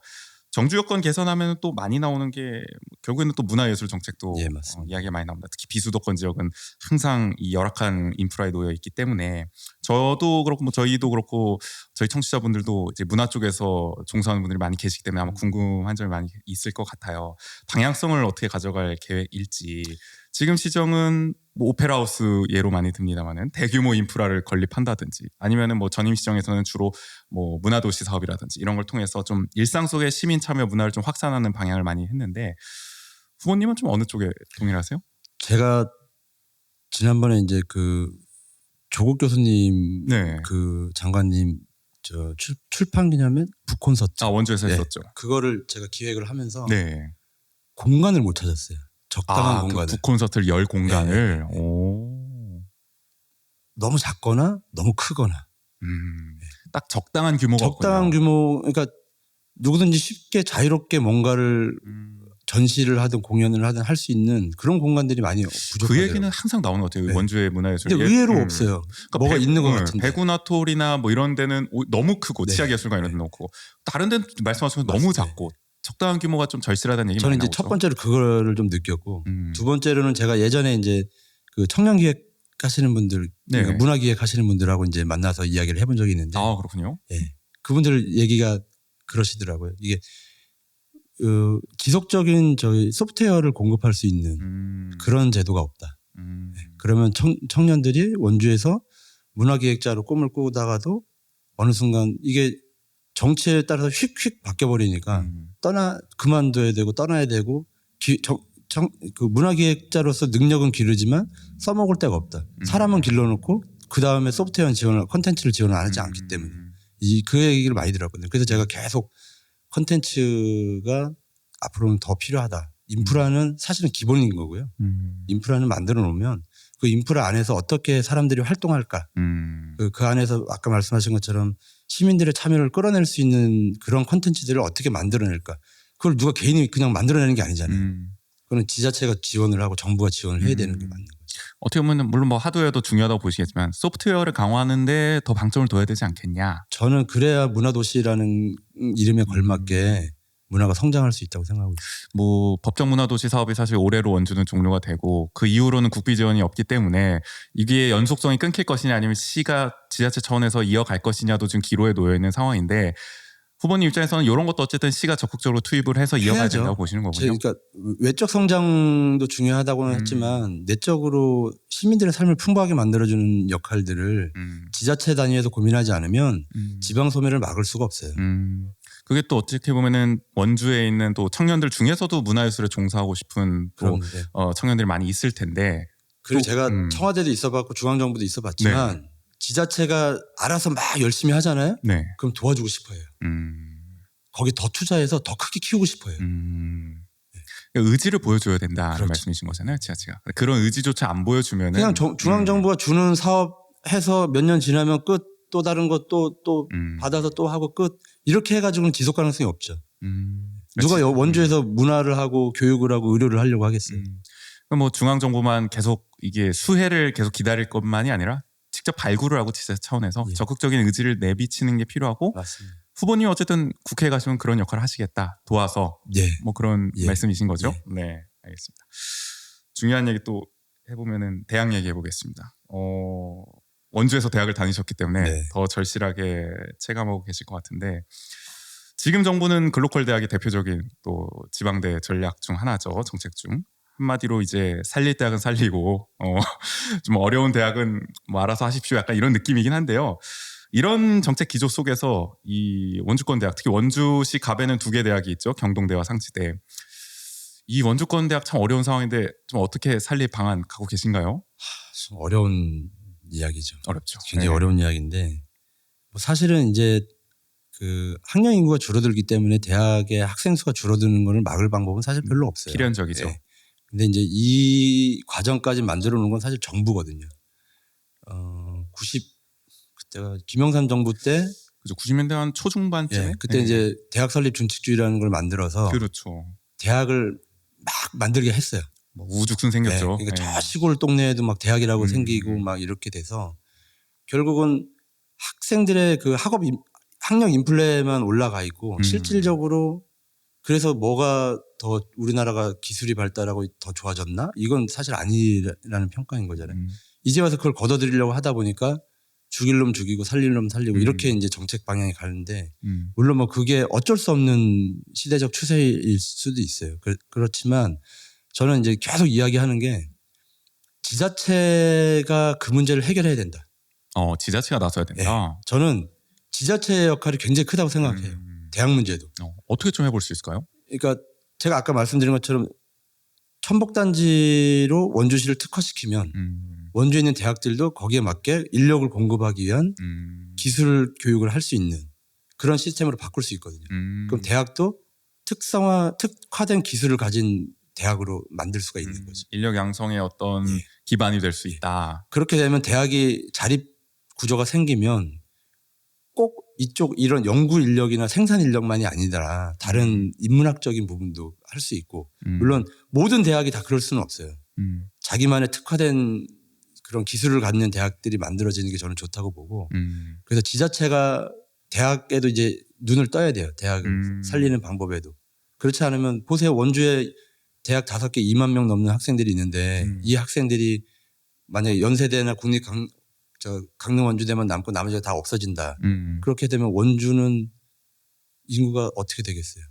정주 여건 개선하면 또 많이 나오는 게 결국에는 또 문화예술 정책도 예, 맞습니다. 이야기가 많이 나옵니다. 특히 비수도권 지역은 항상 이 열악한 인프라에 놓여 있기 때문에 저도 그렇고 뭐 저희도 그렇고 저희 청취자분들도 이제 문화 쪽에서 종사하는 분들이 많이 계시기 때문에 아마 궁금한 점이 많이 있을 것 같아요. 방향성을 어떻게 가져갈 계획일지. 지금 시정은 뭐 오페라하우스 예로 많이 듭니다만은 대규모 인프라를 건립한다든지 아니면은 뭐 전임 시정에서는 주로 뭐 문화도시 사업이라든지 이런 걸 통해서 좀 일상 속의 시민 참여 문화를 좀 확산하는 방향을 많이 했는데 후보님은 좀 어느 쪽에 동일하세요? 제가 지난번에 이제 그 조국 교수님 네. 그 장관님 저 출판 기념회 북콘서트 원주에서 네. 했었죠. 그거를 제가 기획을 하면서 네. 공간을 못 찾았어요. 적당한 공간을. 그 북콘서트를 열 공간을. 네. 오. 너무 작거나 너무 크거나. 딱 적당한 규모가 적당한 없군요. 규모. 그러니까 누구든지 쉽게 자유롭게 뭔가를 전시를 하든 공연을 하든 할 수 있는 그런 공간들이 많이 그 부족하더라고요. 얘기는 항상 나오는 것 같아요. 네. 원주의 문화예술. 근데 의외로 없어요. 그러니까 뭐가 있는 것 같은데. 백운아톨이나 뭐 이런 데는 너무 크고 네. 치아예술관 이런 데 놓고 다른 데는 말씀하신 너무 맞습니다. 작고 적당한 규모가 좀 절실하다는 얘기 저는 많이 이제 나오죠. 첫 번째로 그거를 좀 느꼈고 음. 두 번째로는 제가 예전에 이제 그 청년기획 하시는 분들, 네. 그러니까 문화기획 하시는 분들하고 이제 만나서 이야기를 해본 적이 있는데 그렇군요. 예. 그분들 얘기가 그러시더라고요. 이게 지속적인 저희 소프트웨어를 공급할 수 있는 그런 제도가 없다. 그러면 청년들이 원주에서 문화기획자로 꿈을 꾸다가도 어느 순간 이게 정치에 따라서 휙휙 바뀌어버리니까 그만둬야 되고 떠나야 되고 그 문화기획자로서 능력은 기르지만 써먹을 데가 없다. 사람은 길러놓고 그 다음에 소프트웨어 지원을 콘텐츠를 지원을 안 하지 않기 때문에 그 얘기를 많이 들었거든요. 그래서 제가 계속 콘텐츠가 앞으로는 더 필요하다. 인프라는 사실은 기본인 거고요. 인프라는 만들어 놓으면 그 인프라 안에서 어떻게 사람들이 활동할까. 그 안에서 아까 말씀하신 것처럼 시민들의 참여를 끌어낼 수 있는 그런 콘텐츠들을 어떻게 만들어낼까. 그걸 누가 개인이 그냥 만들어내는 게 아니잖아요. 그거는 지자체가 지원을 하고 정부가 지원을 해야 되는 게 맞는 거죠. 어떻게 보면 물론 뭐 하드웨어도 중요하다고 보시겠지만 소프트웨어를 강화하는데 더 방점을 둬야 되지 않겠냐. 저는 그래야 문화도시라는 이름에 걸맞게 문화가 성장할 수 있다고 생각하고 있어요. 뭐 법정 문화도시 사업이 사실 올해로 원주는 종료가 되고 그 이후로는 국비 지원이 없기 때문에 이게 연속성이 끊길 것이냐 아니면 시가 지자체 차원에서 이어갈 것이냐도 지금 기로에 놓여 있는 상황인데 후보님 입장에서는 이런 것도 어쨌든 시가 적극적으로 투입을 해서 이어가야 해야죠. 된다고 보시는 거군요. 그러니까 외적 성장도 중요하다고는 했지만 내적으로 시민들의 삶을 풍부하게 만들어주는 역할들을 지자체 단위에서 고민하지 않으면 지방 소멸을 막을 수가 없어요. 그게 또 어떻게 보면은 원주에 있는 또 청년들 중에서도 문화예술에 종사하고 싶은 또 청년들이 많이 있을 텐데. 그리고 또, 제가 청와대도 있어봤고 중앙정부도 있어봤지만 지자체가 알아서 막 열심히 하잖아요. 네. 그럼 도와주고 싶어요. 거기 더 투자해서 더 크게 키우고 싶어요. 의지를 보여줘야 된다는 그렇죠. 말씀이신 거잖아요, 지자체가. 그런 의지조차 안 보여주면은 그냥 중앙정부가 주는 사업 해서 몇 년 지나면 끝. 또 다른 것 또 받아서 또 하고 끝. 이렇게 해가지고는 지속 가능성이 없죠. 누가 원주에서 문화를 하고 교육을 하고 의료를 하려고 하겠어요. 뭐 중앙정부만 계속 이게 수혜를 계속 기다릴 것만이 아니라 직접 발굴을 하고 지자체 차원에서 적극적인 의지를 내비치는 게 필요하고 맞습니다. 후보님 어쨌든 국회에 가시면 그런 역할을 하시겠다. 도와서 뭐 그런 말씀이신 거죠? 네, 알겠습니다. 중요한 얘기 또 해보면은 대학 얘기 해보겠습니다. 원주에서 대학을 다니셨기 때문에 더 절실하게 체감하고 계실 것 같은데 지금 정부는 글로컬 대학이 대표적인 또 지방대 전략 중 하나죠. 정책 중. 한마디로 이제 살릴 대학은 살리고 좀 어려운 대학은 뭐 알아서 하십시오. 약간 이런 느낌이긴 한데요. 이런 정책 기조 속에서 이 원주권 대학, 특히 원주시 갑에는 2개 대학이 있죠. 경동대와 상지대. 이 원주권 대학 참 어려운 상황인데 좀 어떻게 살릴 방안 갖고 계신가요? 좀 어려운 이야기죠. 어렵죠. 굉장히 어려운 이야기인데 뭐 사실은 이제 그 학령 인구가 줄어들기 때문에 대학의 학생 수가 줄어드는 것을 막을 방법은 사실 별로 없어요. 필연적이죠. 근데 이제 이 과정까지 만들어 놓은 건 사실 정부거든요. 90 그때가 김영삼 정부 때 그죠. 90년대 한 초중반쯤에 그때 이제 대학 설립 준칙주의라는 걸 만들어서 그렇죠. 대학을 막 만들게 했어요. 뭐 우죽순 네, 생겼죠. 그러니까 예. 저 시골 동네에도 막 대학이라고 생기고 막 이렇게 돼서 결국은 학생들의 그 학력 인플레만 올라가 있고 실질적으로 그래서 뭐가 더 우리나라가 기술이 발달하고 더 좋아졌나? 이건 사실 아니라는 평가인 거잖아요. 이제 와서 그걸 걷어들이려고 하다 보니까 죽일 놈 죽이고 살릴 놈 살리고 이렇게 이제 정책 방향이 가는데 물론 뭐 그게 어쩔 수 없는 시대적 추세일 수도 있어요. 그렇지만 저는 이제 계속 이야기하는 게 지자체가 그 문제를 해결해야 된다. 지자체가 나서야 네. 된다. 저는 지자체의 역할이 굉장히 크다고 생각해요. 대학 문제도. 어떻게 좀 해볼 수 있을까요? 그러니까 제가 아까 말씀드린 것처럼 천복단지로 원주시를 특화시키면 원주에 있는 대학들도 거기에 맞게 인력을 공급하기 위한 기술 교육을 할 수 있는 그런 시스템으로 바꿀 수 있거든요. 그럼 대학도 특화된 기술을 가진 대학으로 만들 수가 있는 거죠. 인력 양성의 어떤 예. 기반이 될 수 있다. 그렇게 되면 대학이 자립 구조가 생기면 꼭 이쪽 이런 연구 인력이나 생산 인력만이 아니라 다른 인문학적인 부분도 할 수 있고 물론 모든 대학이 다 그럴 수는 없어요. 자기만의 특화된 그런 기술을 갖는 대학들이 만들어지는 게 저는 좋다고 보고 그래서 지자체가 대학에도 이제 눈을 떠야 돼요. 대학을 살리는 방법에도. 그렇지 않으면 보세요. 원주에 대학 5개 2만 명 넘는 학생들이 있는데 이 학생들이 만약에 연세대나 강릉 원주대만 남고 나머지가 다 없어진다. 그렇게 되면 원주는 인구가 어떻게 되겠어요?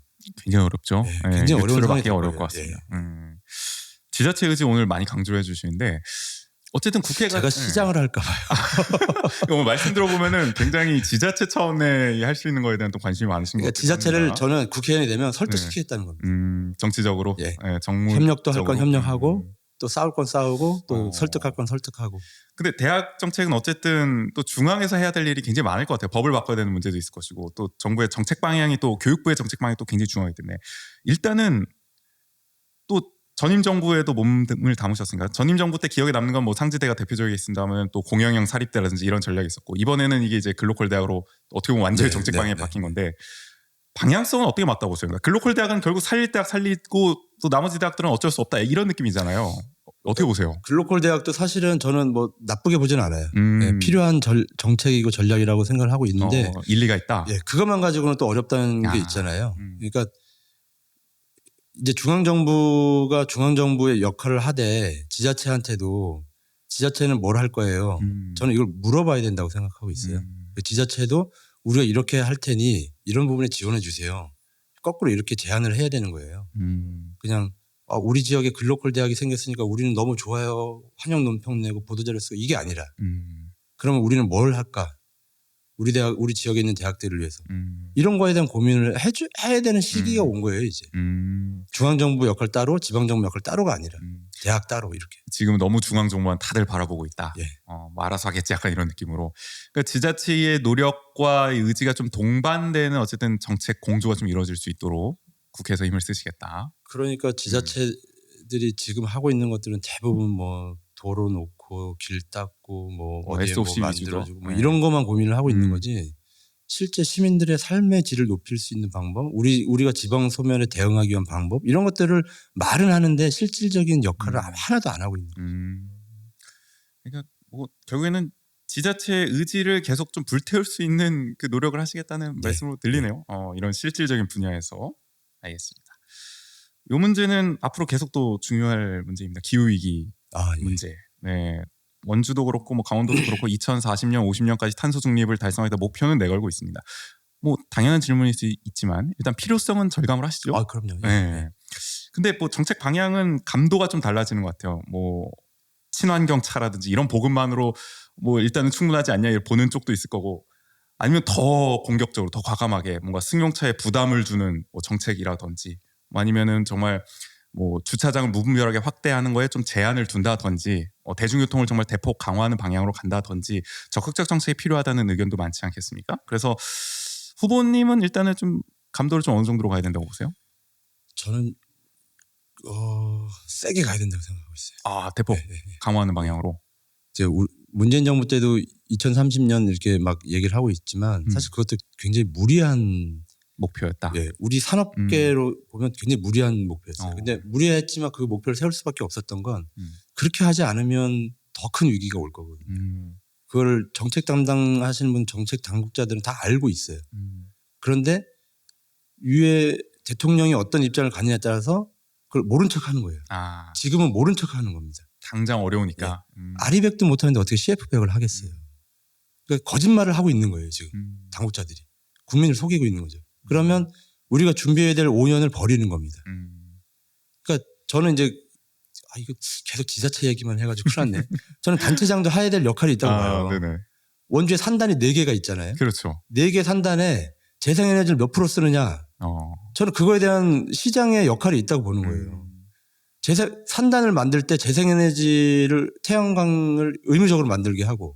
굉장히 어렵죠. 네, 굉장히 어려운 상황이 받기가 어려울 것 같습니다. 지자체 의지 오늘 많이 강조를 해주시는데 어쨌든 국회가 제가 시장을 할까 봐요. 오늘 말씀 들어보면은 굉장히 지자체 차원에 할 수 있는 거에 대한 또 관심이 많으신 것 그러니까 같아요. 지자체를 저는 국회의원이 되면 설득시키겠다는 겁니다. 정치적으로 예. 정무 협력도 할 건 협력하고 또 싸울 건 싸우고 또 설득할 건 설득하고. 근데 대학 정책은 어쨌든 또 중앙에서 해야 될 일이 굉장히 많을 것 같아요. 법을 바꿔야 되는 문제도 있을 것이고 또 정부의 정책 방향이 또 교육부의 정책 방향이 또 굉장히 중요하기 때문에 일단은 또 전임 정부에도 몸을 담으셨으니까 전임 정부 때 기억에 남는 건 뭐 상지대가 대표적이겠습니다만 또 공영형 사립대라든지 이런 전략이 있었고 이번에는 이게 이제 글로컬 대학으로 어떻게 보면 완전히 정책 방향이 바뀐 건데 방향성은 어떻게 맞다고 보세요? 그러니까 글로컬 대학은 결국 살릴 대학 살리고 또 나머지 대학들은 어쩔 수 없다 이런 느낌이잖아요. 어떻게 보세요? 글로컬 대학도 사실은 저는 뭐 나쁘게 보지는 않아요. 네, 필요한 정책이고 전략이라고 생각을 하고 있는데 일리가 있다. 예, 그것만 가지고는 또 어렵다는 게 있잖아요. 그러니까 이제 중앙정부가 중앙정부의 역할을 하되 지자체한테도 지자체는 뭘 할 거예요. 저는 이걸 물어봐야 된다고 생각하고 있어요. 지자체도 우리가 이렇게 할 테니 이런 부분에 지원해 주세요. 거꾸로 이렇게 제안을 해야 되는 거예요. 그냥 우리 지역에 글로컬 대학이 생겼으니까 우리는 너무 좋아요. 환영 논평 내고 보도자료 쓰고 이게 아니라 그러면 우리는 뭘 할까? 우리 지역에 있는 대학들을 위해서 이런 거에 대한 고민을 해야 되는 시기가 온 거예요 이제. 중앙정부 역할 따로 지방정부 역할 따로가 아니라 대학 따로 이렇게. 지금 너무 중앙정부만 다들 바라보고 있다. 예. 뭐 알아서 하겠지 약간 이런 느낌으로. 그러니까 지자체의 노력과 의지가 좀 동반되는 어쨌든 정책 공조가 좀 이루어질 수 있도록 국회에서 힘을 쓰시겠다. 그러니까 지자체들이 지금 하고 있는 것들은 대부분 뭐 도로 놓고 길 닦고 뭐 어디에 뭐 만들어주고 뭐 이런 것만 고민을 하고 있는 거지 실제 시민들의 삶의 질을 높일 수 있는 방법 우리가 지방 소멸에 대응하기 위한 방법 이런 것들을 말은 하는데 실질적인 역할을 하나도 안 하고 있는 거죠. 그러니까 뭐 결국에는 지자체의 의지를 계속 좀 불태울 수 있는 그 노력을 하시겠다는 말씀으로 들리네요. 이런 실질적인 분야에서. 알겠습니다. 이 문제는 앞으로 계속 또 중요할 문제입니다. 기후위기 문제. 네. 원주도 그렇고 뭐 강원도도 그렇고 2040년, 50년까지 탄소 중립을 달성하겠다 목표는 내걸고 있습니다. 뭐 당연한 질문일 수 있지만 일단 필요성은 절감을 하시죠. 그럼요. 네. 근데 뭐 정책 방향은 감도가 좀 달라지는 것 같아요. 뭐 친환경 차라든지 이런 보급만으로 뭐 일단은 충분하지 않냐 보는 쪽도 있을 거고 아니면 더 공격적으로 더 과감하게 뭔가 승용차에 부담을 주는 뭐 정책이라든지 아니면은 정말 뭐 주차장을 무분별하게 확대하는 거에 좀 제한을 둔다든지 대중교통을 정말 대폭 강화하는 방향으로 간다든지 적극적 정책이 필요하다는 의견도 많지 않겠습니까? 그래서 후보님은 일단은 좀 감도를 좀 어느 정도로 가야 된다고 보세요? 저는 세게 가야 된다고 생각하고 있어요. 대폭 강화하는 방향으로. 이제 문재인 정부 때도 2030년 이렇게 막 얘기를 하고 있지만 사실 그것도 굉장히 무리한 목표였다. 예, 우리 산업계로 보면 굉장히 무리한 목표였어요. 근데 무리했지만 그 목표를 세울 수밖에 없었던 건 그렇게 하지 않으면 더 큰 위기가 올 거거든요. 그걸 정책 담당하시는 분, 정책 당국자들은 다 알고 있어요. 그런데 유해 대통령이 어떤 입장을 갖느냐에 따라서 그걸 모른 척하는 거예요. 지금은 모른 척하는 겁니다. 당장 어려우니까. 아리백도 못하는데 어떻게 CF백을 하겠어요. 그러니까 거짓말을 하고 있는 거예요. 지금 당국자들이. 국민을 속이고 있는 거죠. 그러면 우리가 준비해야 될 5년을 버리는 겁니다. 그러니까 저는 이제 이거 계속 지자체 얘기만 해가지고 큰일 났네. 저는 단체장도 해야 될 역할이 있다고 봐요. 네네. 원주에 산단이 4개가 있잖아요. 그렇죠. 4개 산단에 재생에너지를 몇 프로 쓰느냐. 저는 그거에 대한 시장의 역할이 있다고 보는 거예요. 산단을 만들 때 재생에너지를 태양광을 의무적으로 만들게 하고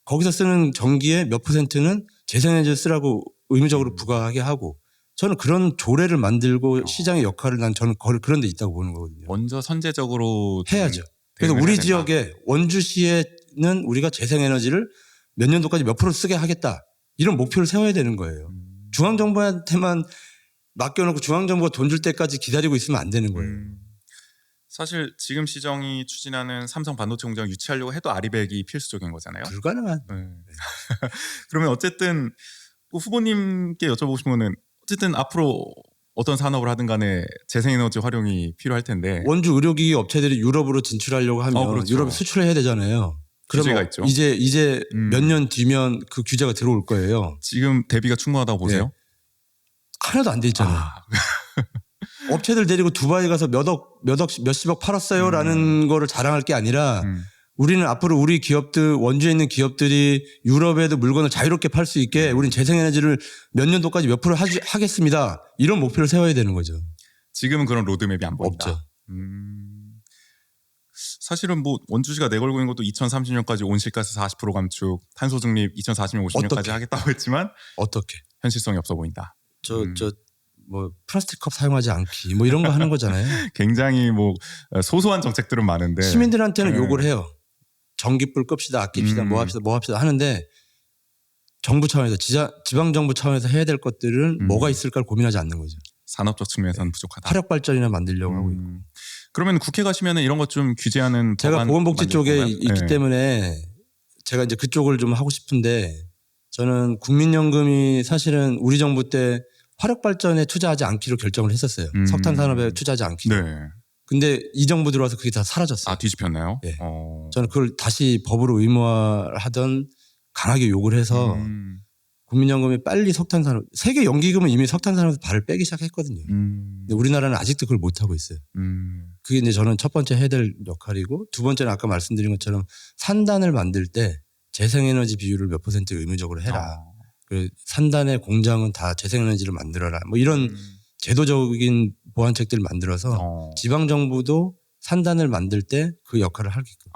거기서 쓰는 전기의 몇 %는 재생에너지를 쓰라고 의무적으로 부과하게 하고 저는 그런 조례를 만들고 시장의 역할을 저는 그런 데 있다고 보는 거거든요. 먼저 선제적으로 해야죠. 그래서 우리 지역에 원주시에는 우리가 재생에너지를 몇 년도까지 몇 프로 쓰게 하겠다. 이런 목표를 세워야 되는 거예요. 중앙정부한테만 맡겨놓고 중앙정부가 돈 줄 때까지 기다리고 있으면 안 되는 거예요. 사실 지금 시정이 추진하는 삼성 반도체 공장 유치하려고 해도 아리백이 필수적인 거잖아요. 불가능한. 그러면 어쨌든 후보님께 여쭤보시면은 어쨌든 앞으로 어떤 산업을 하든 간에 재생에너지 활용이 필요할 텐데 원주 의료기기 업체들이 유럽으로 진출하려고 하면 그렇죠. 유럽에 수출을 해야 되잖아요. 규제가 있죠. 이제 몇 년 뒤면 그 규제가 들어올 거예요. 지금 대비가 충분하다고 보세요? 네. 하나도 안 돼 있잖아요. 업체들 데리고 두바이 가서 몇십억 팔았어요라는 거를 자랑할 게 아니라 우리는 앞으로 우리 기업들 원주에 있는 기업들이 유럽에도 물건을 자유롭게 팔 수 있게 우리는 재생에너지를 몇 년도까지 몇 프로 하겠습니다. 이런 목표를 세워야 되는 거죠. 지금은 그런 로드맵이 안 보인다. 없죠. 사실은 뭐 원주시가 내걸고 있는 것도 2030년까지 온실가스 40% 감축, 탄소 중립 2040년 50년까지 어떻게? 하겠다고 했지만 어떻게? 현실성이 없어 보인다. 뭐 플라스틱 컵 사용하지 않기 뭐 이런 거 하는 거잖아요. 굉장히 뭐 소소한 정책들은 많은데 시민들한테는 욕을 해요. 전기불 끕시다, 아낍시다, 뭐 합시다 하는데 정부 차원에서 지방 정부 차원에서 해야 될 것들은 뭐가 있을까를 고민하지 않는 거죠. 산업적 측면에서는 부족하다. 화력 발전이나 만들려고 하고 있고. 그러면 국회 가시면 이런 것 좀 규제하는 제가 법안 보건복지 만들 쪽에 건가요? 있기 때문에 제가 이제 그쪽을 좀 하고 싶은데 저는 국민연금이 사실은 우리 정부 때 화력 발전에 투자하지 않기로 결정을 했었어요. 석탄 산업에 투자하지 않기로. 네. 근데 이 정부 들어와서 그게 다 사라졌어요. 뒤집혔나요? 네. 저는 그걸 다시 법으로 의무화하던 강하게 요구를 해서 국민연금이 빨리 석탄 산업, 세계 연기금은 이미 석탄 산업에서 발을 빼기 시작했거든요. 근데 우리나라는 아직도 그걸 못 하고 있어요. 그게 이제 저는 첫 번째 해야 될 역할이고 두 번째는 아까 말씀드린 것처럼 산단을 만들 때 재생에너지 비율을 몇 % 의무적으로 해라. 그 산단의 공장은 다 재생에너지를 만들어라. 뭐 이런 제도적인 보완책들을 만들어서 지방 정부도 산단을 만들 때 그 역할을 하게끔.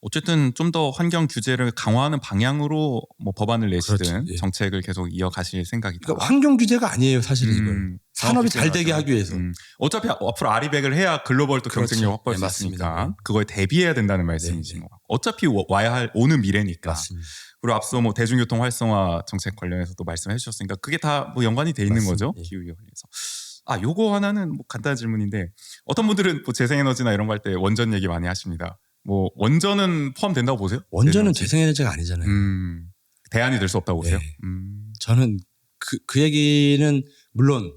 어쨌든 좀 더 환경 규제를 강화하는 방향으로 뭐 법안을 내시든 그렇지, 예. 정책을 계속 이어가실 생각이다. 그러니까 환경 규제가 아니에요, 사실은 이건. 산업이 잘 되게 하기 위해서. 어차피 앞으로 아리백을 해야 글로벌 또 그렇죠. 경쟁력 확보할 네, 수 있으니까 맞습니다. 그거에 대비해야 된다는 말씀이신 네. 것 같고 어차피 와야 할 오는 미래니까. 맞습니다. 그리고 앞서 뭐 대중교통 활성화 정책 관련해서도 말씀해 주셨으니까 그게 다 뭐 연관이 돼 있는 맞습니다. 거죠. 예. 기후에 관련해서. 요거 하나는 뭐 간단한 질문인데 어떤 분들은 뭐 재생에너지나 이런 거 할 때 원전 얘기 많이 하십니다. 뭐 원전은 포함된다고 보세요? 원전은 재생에너지가 아니잖아요. 대안이 될 수 없다고 보세요? 네. 저는 그 얘기는 물론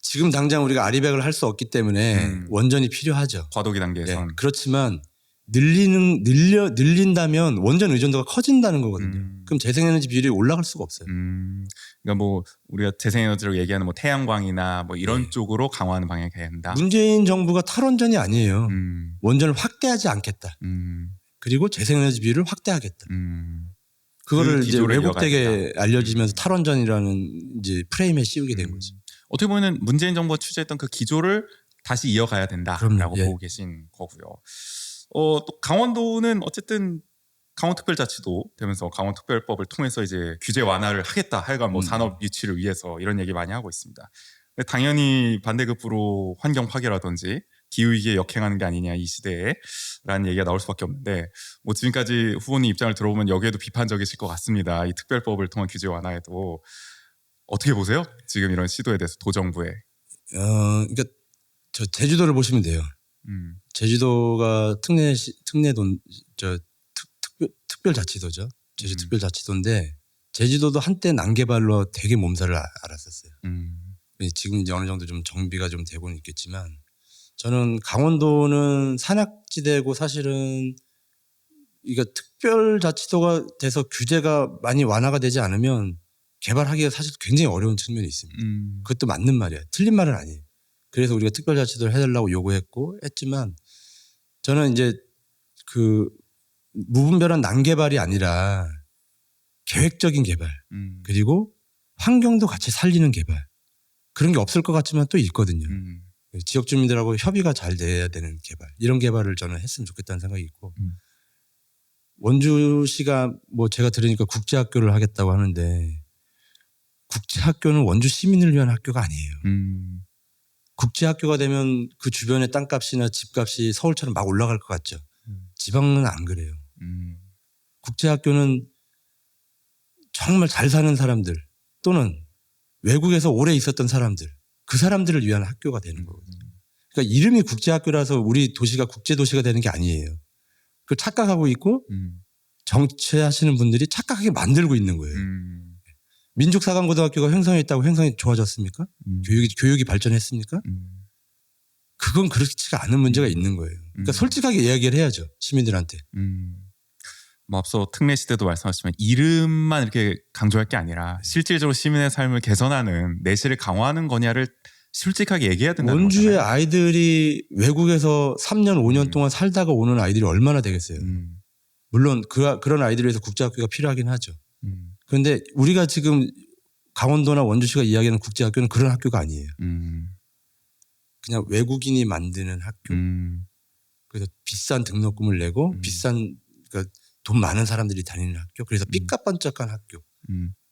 지금 당장 우리가 아리백을 할 수 없기 때문에 원전이 필요하죠. 과도기 네. 단계에선. 그렇지만 늘린다면 원전 의존도가 커진다는 거거든요. 그럼 재생에너지 비율이 올라갈 수가 없어요. 그러니까 뭐 우리가 재생에너지로 얘기하는 뭐 태양광이나 뭐 이런 네. 쪽으로 강화하는 방향이 가야 된다. 문재인 정부가 탈원전이 아니에요. 원전을 확대하지 않겠다. 그리고 재생에너지 비율을 확대하겠다. 그 그거를 이제 기조를 왜곡되게 이어가겠다. 알려지면서 탈원전이라는 이제 프레임에 씌우게 된 거죠. 어떻게 보면 문재인 정부가 취재했던 그 기조를 다시 이어가야 된다라고 그럼요. 예. 보고 계신 거고요. 또 강원도는 어쨌든 강원특별자치도 되면서 강원특별법을 통해서 이제 규제 완화를 하겠다. 하여간 뭐 산업 유치를 위해서 이런 얘기 많이 하고 있습니다. 근데 당연히 반대급부로 환경 파괴라든지 기후위기에 역행하는 게 아니냐 이 시대에 라는 얘기가 나올 수밖에 없는데 뭐 지금까지 후보님 입장을 들어보면 여기에도 비판적이실 것 같습니다. 이 특별법을 통한 규제 완화에도 어떻게 보세요? 지금 이런 시도에 대해서 도정부에. 그러니까 저 제주도를 보시면 돼요. 제주도가 특례돈 특별자치도죠. 제주특별자치도인데 제주도도 한때 난개발로 되게 몸살을 앓았었어요. 지금 이제 어느 정도 좀 정비가 좀 되고는 있겠지만 저는 강원도는 산악지대고 사실은 이거 특별자치도가 돼서 규제가 많이 완화가 되지 않으면 개발하기가 사실 굉장히 어려운 측면이 있습니다. 그것도 맞는 말이에요. 틀린 말은 아니에요. 그래서 우리가 특별자치도를 해달라고 요구했고 했지만 저는 이제 그 무분별한 난개발이 아니라 계획적인 개발 그리고 환경도 같이 살리는 개발 그런 게 없을 것 같지만 또 있거든요. 지역 주민들하고 협의가 잘 돼야 되는 개발 이런 개발을 저는 했으면 좋겠다는 생각이 있고 원주시가 뭐 제가 들으니까 국제학교를 하겠다고 하는데 국제학교는 원주 시민을 위한 학교가 아니에요. 국제학교가 되면 그 주변의 땅값이나 집값이 서울처럼 막 올라갈 것 같죠. 지방은 안 그래요. 국제학교는 정말 잘 사는 사람들 또는 외국에서 오래 있었던 사람들 그 사람들을 위한 학교가 되는 거거든요. 그러니까 이름이 국제학교라서 우리 도시가 국제도시가 되는 게 아니에요. 그걸 착각하고 있고 정치하시는 분들이 착각하게 만들고 있는 거예요. 민족사관고등학교가 횡성했다고 횡성이 좋아졌습니까? 교육이 발전했습니까? 그건 그렇지가 않은 문제가 있는 거예요. 그러니까 솔직하게 이야기를 해야죠. 시민들한테. 뭐 앞서 특례 시대도 말씀하셨지만 이름만 이렇게 강조할 게 아니라 실질적으로 시민의 삶을 개선하는 내실을 강화하는 거냐를 솔직하게 얘기해야 된다는 원주의 거잖아요. 아이들이 외국에서 3년 5년 동안 살다가 오는 아이들이 얼마나 되겠어요. 물론 그런 아이들을 위해서 국제학교가 필요하긴 하죠. 그런데 우리가 지금 강원도나 원주시가 이야기하는 국제학교는 그런 학교가 아니에요. 그냥 외국인이 만드는 학교. 그래서 비싼 등록금을 내고 비싼 그러니까 돈 많은 사람들이 다니는 학교. 그래서 삐까뻔쩍한 학교.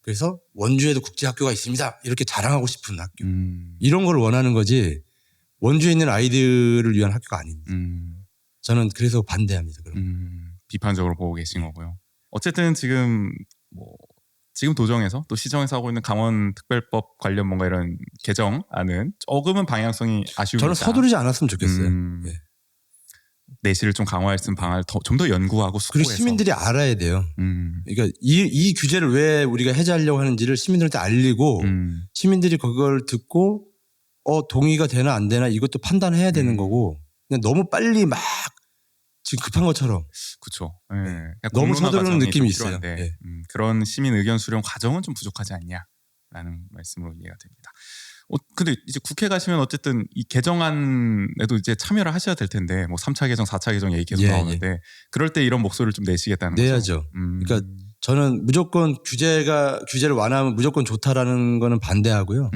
그래서 원주에도 국제학교가 있습니다. 이렇게 자랑하고 싶은 학교. 이런 걸 원하는 거지 원주에 있는 아이들을 위한 학교가 아닙니다. 저는 그래서 반대합니다. 그럼. 비판적으로 보고 계신 거고요. 어쨌든 지금 지금 도정에서 또 시정에서 하고 있는 강원특별법 관련 뭔가 이런 개정안은 조금은 방향성이 아쉬우니까 저는 서두르지 않았으면 좋겠어요. 네. 내실을 좀 강화할 수 있는 방안을 좀 더 연구하고 그리고 숙고해서 시민들이 알아야 돼요. 그러니까 이 규제를 왜 우리가 해제하려고 하는지를 시민들한테 알리고 시민들이 그걸 듣고 동의가 되나 안 되나 이것도 판단해야 되는 거고 그냥 너무 빨리 막 지금 급한 것처럼 그렇죠. 너무 서두르는 느낌이 있어요. 네. 그런 시민 의견 수렴 과정은 좀 부족하지 않냐라는 말씀으로 이해가 됩니다. 근데 이제 국회 가시면 어쨌든 이 개정안에도 이제 참여를 하셔야 될 텐데 뭐 3차 개정, 4차 개정 얘기 계속 나오는데 그럴 때 이런 목소리를 좀 내시겠다는 거죠. 내야죠. 그러니까 저는 무조건 규제를 완화하면 무조건 좋다라는 거는 반대하고요.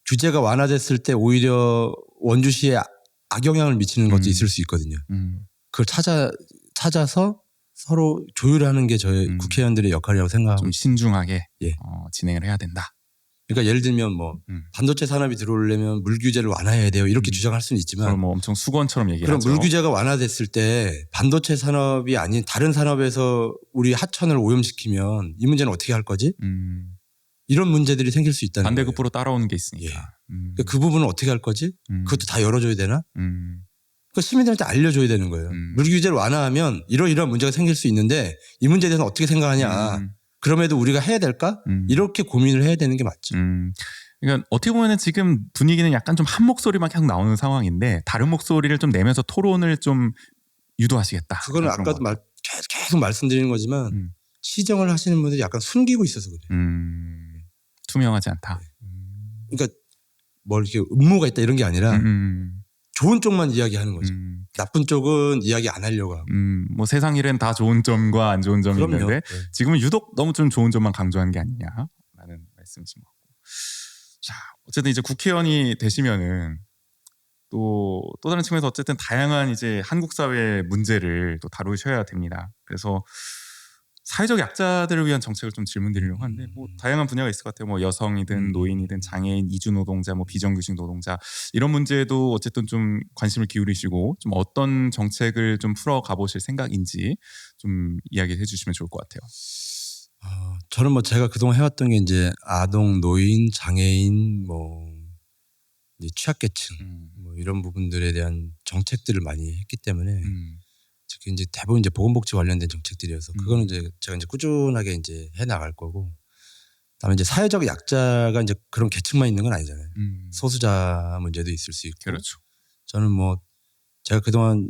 규제가 완화됐을 때 오히려 원주시에 악영향을 미치는 것도 있을 수 있거든요. 그걸 찾아서 서로 조율하는 게 저희 국회의원들의 역할이라고 생각하고 좀 신중하게 진행을 해야 된다. 그러니까 예를 들면 뭐 반도체 산업이 들어오려면 물 규제를 완화해야 돼요. 이렇게 주장할 수는 있지만 그럼 뭐 엄청 수건처럼 얘기를 그럼 하죠. 물 규제가 완화됐을 때 반도체 산업이 아닌 다른 산업에서 우리 하천을 오염시키면 이 문제는 어떻게 할 거지? 이런 문제들이 생길 수 있다는 거예요. 반대급부로 따라오는 게 있으니까. 그러니까 그 부분은 어떻게 할 거지? 그것도 다 열어줘야 되나? 그러니까 시민들한테 알려줘야 되는 거예요. 물 규제를 완화하면 이러이러한 문제가 생길 수 있는데 이 문제에 대해서는 어떻게 생각하냐. 그럼에도 우리가 해야 될까? 이렇게 고민을 해야 되는 게 맞죠. 그러니까 어떻게 보면 지금 분위기는 약간 좀 한 목소리만 계속 나오는 상황인데 다른 목소리를 좀 내면서 토론을 좀 유도하시겠다. 그거는 아까도 계속 말씀드리는 거지만 시정을 하시는 분들이 약간 숨기고 있어서 그래요. 투명하지 않다. 그러니까 뭐 이렇게 음모가 있다 이런 게 아니라 좋은 쪽만 이야기하는 거죠. 나쁜 쪽은 이야기 안 하려고 하고. 뭐 세상 일은 다 좋은 점과 안 좋은 점이 그럼요. 있는데 지금은 유독 너무 좀 좋은 점만 강조한 게 아니냐라는 말씀이신 것 같고. 자, 어쨌든 이제 국회의원이 되시면은 또 다른 측면에서 어쨌든 다양한 이제 한국 사회의 문제를 또 다루셔야 됩니다. 그래서 사회적 약자들을 위한 정책을 좀 질문드리려고 하는데 뭐 다양한 분야가 있을 것 같아요. 뭐 여성이든 노인이든 장애인, 이주 노동자, 뭐 비정규직 노동자 이런 문제도 어쨌든 좀 관심을 기울이시고 좀 어떤 정책을 좀 풀어 가보실 생각인지 좀 이야기해 주시면 좋을 것 같아요. 저는 뭐 제가 그동안 해왔던 게 이제 아동, 노인, 장애인, 뭐 이제 취약계층 뭐 이런 부분들에 대한 정책들을 많이 했기 때문에 특히 이제 대부분 이제 보건복지 관련된 정책들이어서 그거는 이제 제가 이제 꾸준하게 이제 해 나갈 거고, 그다음에 이제 사회적 약자가 이제 그런 계층만 있는 건 아니잖아요. 소수자 문제도 있을 수 있고. 그렇죠. 저는 뭐 제가 그동안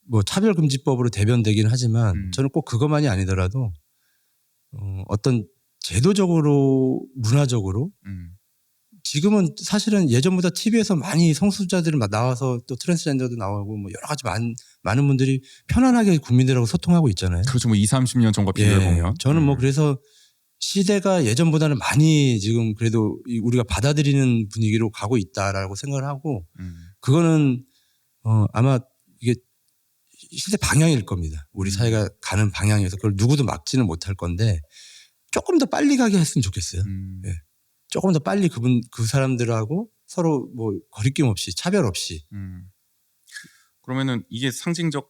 뭐 차별금지법으로 대변되긴 하지만 저는 꼭 그것만이 아니더라도 어떤 제도적으로 문화적으로 지금은 사실은 예전보다 TV에서 많이 성소수자들이 나와서 또 트랜스젠더도 나오고 뭐 여러 가지 많은 분들이 편안하게 국민들하고 소통하고 있잖아요. 그렇죠. 뭐 20-30년 전과 비교해 보면 저는 뭐 그래서 시대가 예전보다는 많이 지금 그래도 우리가 받아들이는 분위기로 가고 있다라고 생각을 하고, 그거는 아마 이게 시대 방향일 겁니다. 우리 사회가 가는 방향에서 그걸 누구도 막지는 못할 건데 조금 더 빨리 가게 했으면 좋겠어요. 예. 조금 더 빨리 그 사람들하고 서로 뭐 거리낌 없이 차별 없이. 그러면은 이게 상징적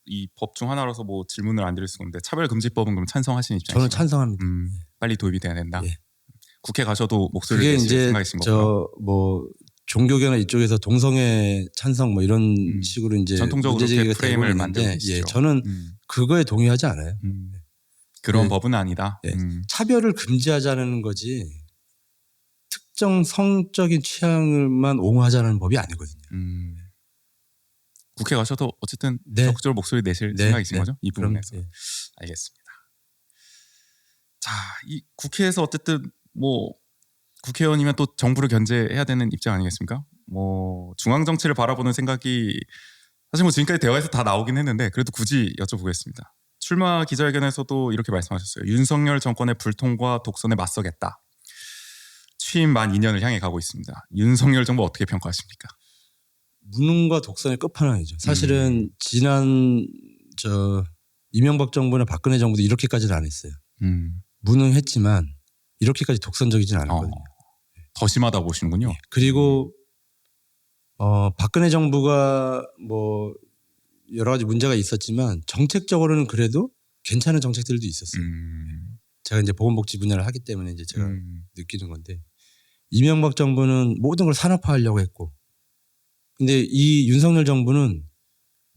이 법 중 하나라서 뭐 질문을 안 드릴 수가 없는데, 차별금지법은 그럼 찬성하시는 입장이신가요? 저는 찬성합니다. 빨리 도입이 돼야 된다. 예. 국회 가셔도 목소리를 내실 생각이신 거고요. 뭐 종교계나 이쪽에서 동성애 찬성 뭐 이런 식으로 이제 전통적으로 문제 제기가 그렇게 프레임을 되고 만들고 있는데, 계시죠. 저는 그거에 동의하지 않아요. 그런 법은 아니다. 예. 차별을 금지하자는 거지 특정 성적인 취향을만 옹호하자는 법이 아니거든요. 국회 가셔도 어쨌든 네. 적극적으로 목소리 내실 네. 생각이신 네. 거죠? 이 부분에서. 예. 알겠습니다. 자, 이 국회에서 어쨌든 뭐 국회의원이면 또 정부를 견제해야 되는 입장 아니겠습니까? 뭐 중앙 정치를 바라보는 생각이 사실 뭐 지금까지 대화에서 다 나오긴 했는데 그래도 굳이 여쭤보겠습니다. 출마 기자회견에서도 이렇게 말씀하셨어요. 윤석열 정권의 불통과 독선에 맞서겠다. 취임 만 2년을 향해 가고 있습니다. 윤석열 정부 어떻게 평가하십니까? 무능과 독선의 끝판왕이죠. 사실은 지난 이명박 정부나 박근혜 정부도 이렇게까지는 안 했어요. 무능했지만 이렇게까지 독선적이진 않았거든요. 더 심하다고 보시는군요. 그리고 박근혜 정부가 뭐 여러 가지 문제가 있었지만 정책적으로는 그래도 괜찮은 정책들도 있었어요. 제가 이제 보건복지 분야를 하기 때문에 이제 제가 느끼는 건데, 이명박 정부는 모든 걸 산업화하려고 했고, 근데 이 윤석열 정부는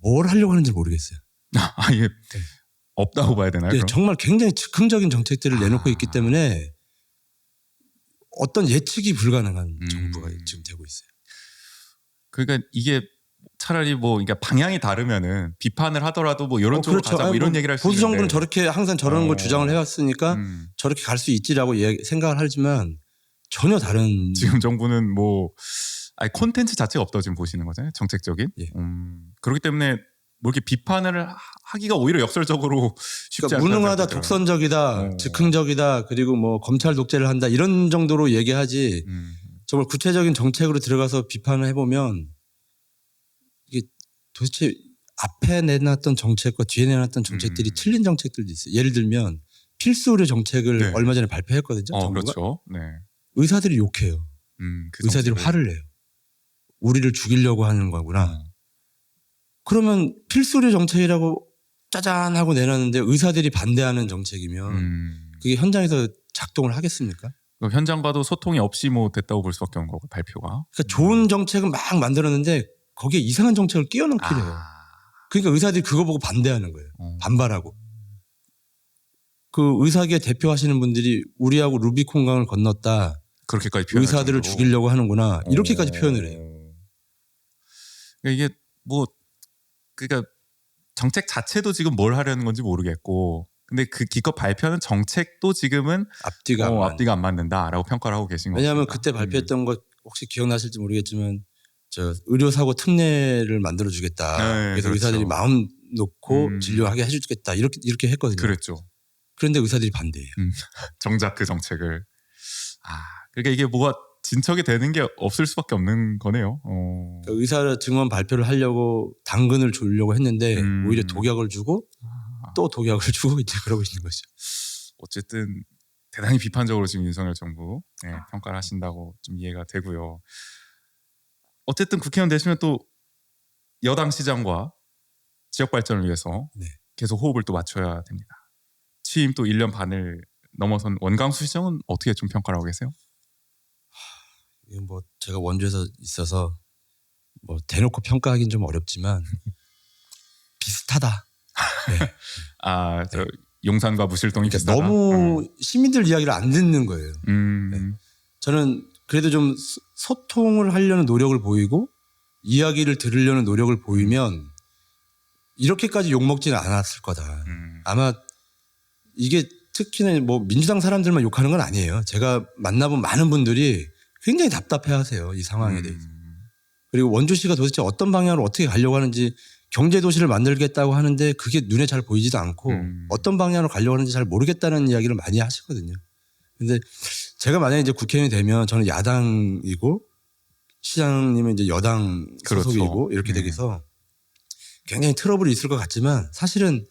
뭘 하려고 하는지 모르겠어요. 이게 없다고 봐야 되나요? 네, 그럼? 정말 굉장히 즉흥적인 정책들을 내놓고 있기 때문에 어떤 예측이 불가능한 정부가 지금 되고 있어요. 그러니까 이게 차라리 뭐 그러니까 방향이 다르면은 비판을 하더라도 뭐 이런 쪽으로 그렇죠. 가자 뭐 이런 얘기를 할 수 있는데, 보수 정부는 저렇게 항상 저런 걸 주장을 해왔으니까 저렇게 갈 수 있지라고 생각을 하지만 전혀 다른. 지금 정부는 뭐 콘텐츠 자체가 없다고 지금 보시는 거잖아요. 정책적인. 예. 그렇기 때문에 뭐 이렇게 비판을 하기가 오히려 역설적으로 쉽지 그러니까 않다. 무능하다, 독선적이다, 즉흥적이다, 그리고 뭐 검찰 독재를 한다 이런 정도로 얘기하지, 정말 구체적인 정책으로 들어가서 비판을 해보면 이게 도대체 앞에 내놨던 정책과 뒤에 내놨던 정책들이 틀린 정책들도 있어요. 예를 들면 필수 의료 정책을 네. 얼마 전에 발표했거든요. 정부가. 그렇죠. 네. 의사들이 욕해요. 그 의사들이 정책을. 화를 내요. 우리를 죽이려고 하는 거구나. 그러면 필수 의료 정책이라고 짜잔 하고 내놨는데 의사들이 반대하는 정책이면 그게 현장에서 작동을 하겠습니까? 현장과도 소통이 없이 뭐 됐다고 볼 수밖에 없는 거고, 발표가. 그러니까 좋은 정책은 막 만들었는데 거기에 이상한 정책을 끼워 넣기를 해요. 그러니까 의사들이 그거 보고 반대하는 거예요. 반발하고. 그 의사계 대표하시는 분들이 우리하고 루비콘강을 건넜다. 그렇게까지 표현할 의사들을 정도로. 죽이려고 하는구나. 이렇게까지 표현을 해요. 그러니까 이게 뭐 그러니까 정책 자체도 지금 뭘 하려는 건지 모르겠고, 근데 그 기껏 발표하는 정책도 지금은 앞뒤가 안 맞는다라고 평가를 하고 계신 거죠. 왜냐하면 그때 발표했던 거 혹시 기억나실지 모르겠지만 의료사고 특례를 만들어주겠다. 네, 그래서 그렇죠. 의사들이 마음 놓고 진료하게 해주겠다. 이렇게 했거든요. 그랬죠. 그런데 의사들이 반대해요. 정작 그 정책을. 그러니까 이게 뭐가 진척이 되는 게 없을 수밖에 없는 거네요. 그러니까 의사 증원 발표를 하려고 당근을 주려고 했는데 오히려 독약을 주고 또 독약을 주고 이제 그러고 있는 거죠. 어쨌든 대단히 비판적으로 지금 윤석열 정부 평가를 하신다고 좀 이해가 되고요. 어쨌든 국회의원 되시면 또 여당 시장과 지역 발전을 위해서 계속 호흡을 또 맞춰야 됩니다. 취임 또 1년 반을 넘어선 원광수 시장은 어떻게 좀 평가를 하고 계세요? 이건 뭐 제가 원주에서 있어서 뭐 대놓고 평가하기는 좀 어렵지만 비슷하다. 네. 아, 저 용산과 무실동이 그러니까 비슷하다. 너무 시민들 이야기를 안 듣는 거예요. 네. 저는 그래도 좀 소통을 하려는 노력을 보이고 이야기를 들으려는 노력을 보이면 이렇게까지 욕먹지는 않았을 거다. 아마 이게 특히나 뭐 민주당 사람들만 욕하는 건 아니에요. 제가 만나본 많은 분들이 굉장히 답답해하세요. 이 상황에 대해서. 그리고 원주시가 도대체 어떤 방향으로 어떻게 가려고 하는지 경제도시를 만들겠다고 하는데 그게 눈에 잘 보이지도 않고 어떤 방향으로 가려고 하는지 잘 모르겠다는 이야기를 많이 하시거든요. 근데 제가 만약에 이제 국회의원이 되면 저는 야당이고 시장님은 이제 여당 그렇죠. 소속이고 이렇게 되겠어 굉장히 트러블이 있을 것 같지만 사실은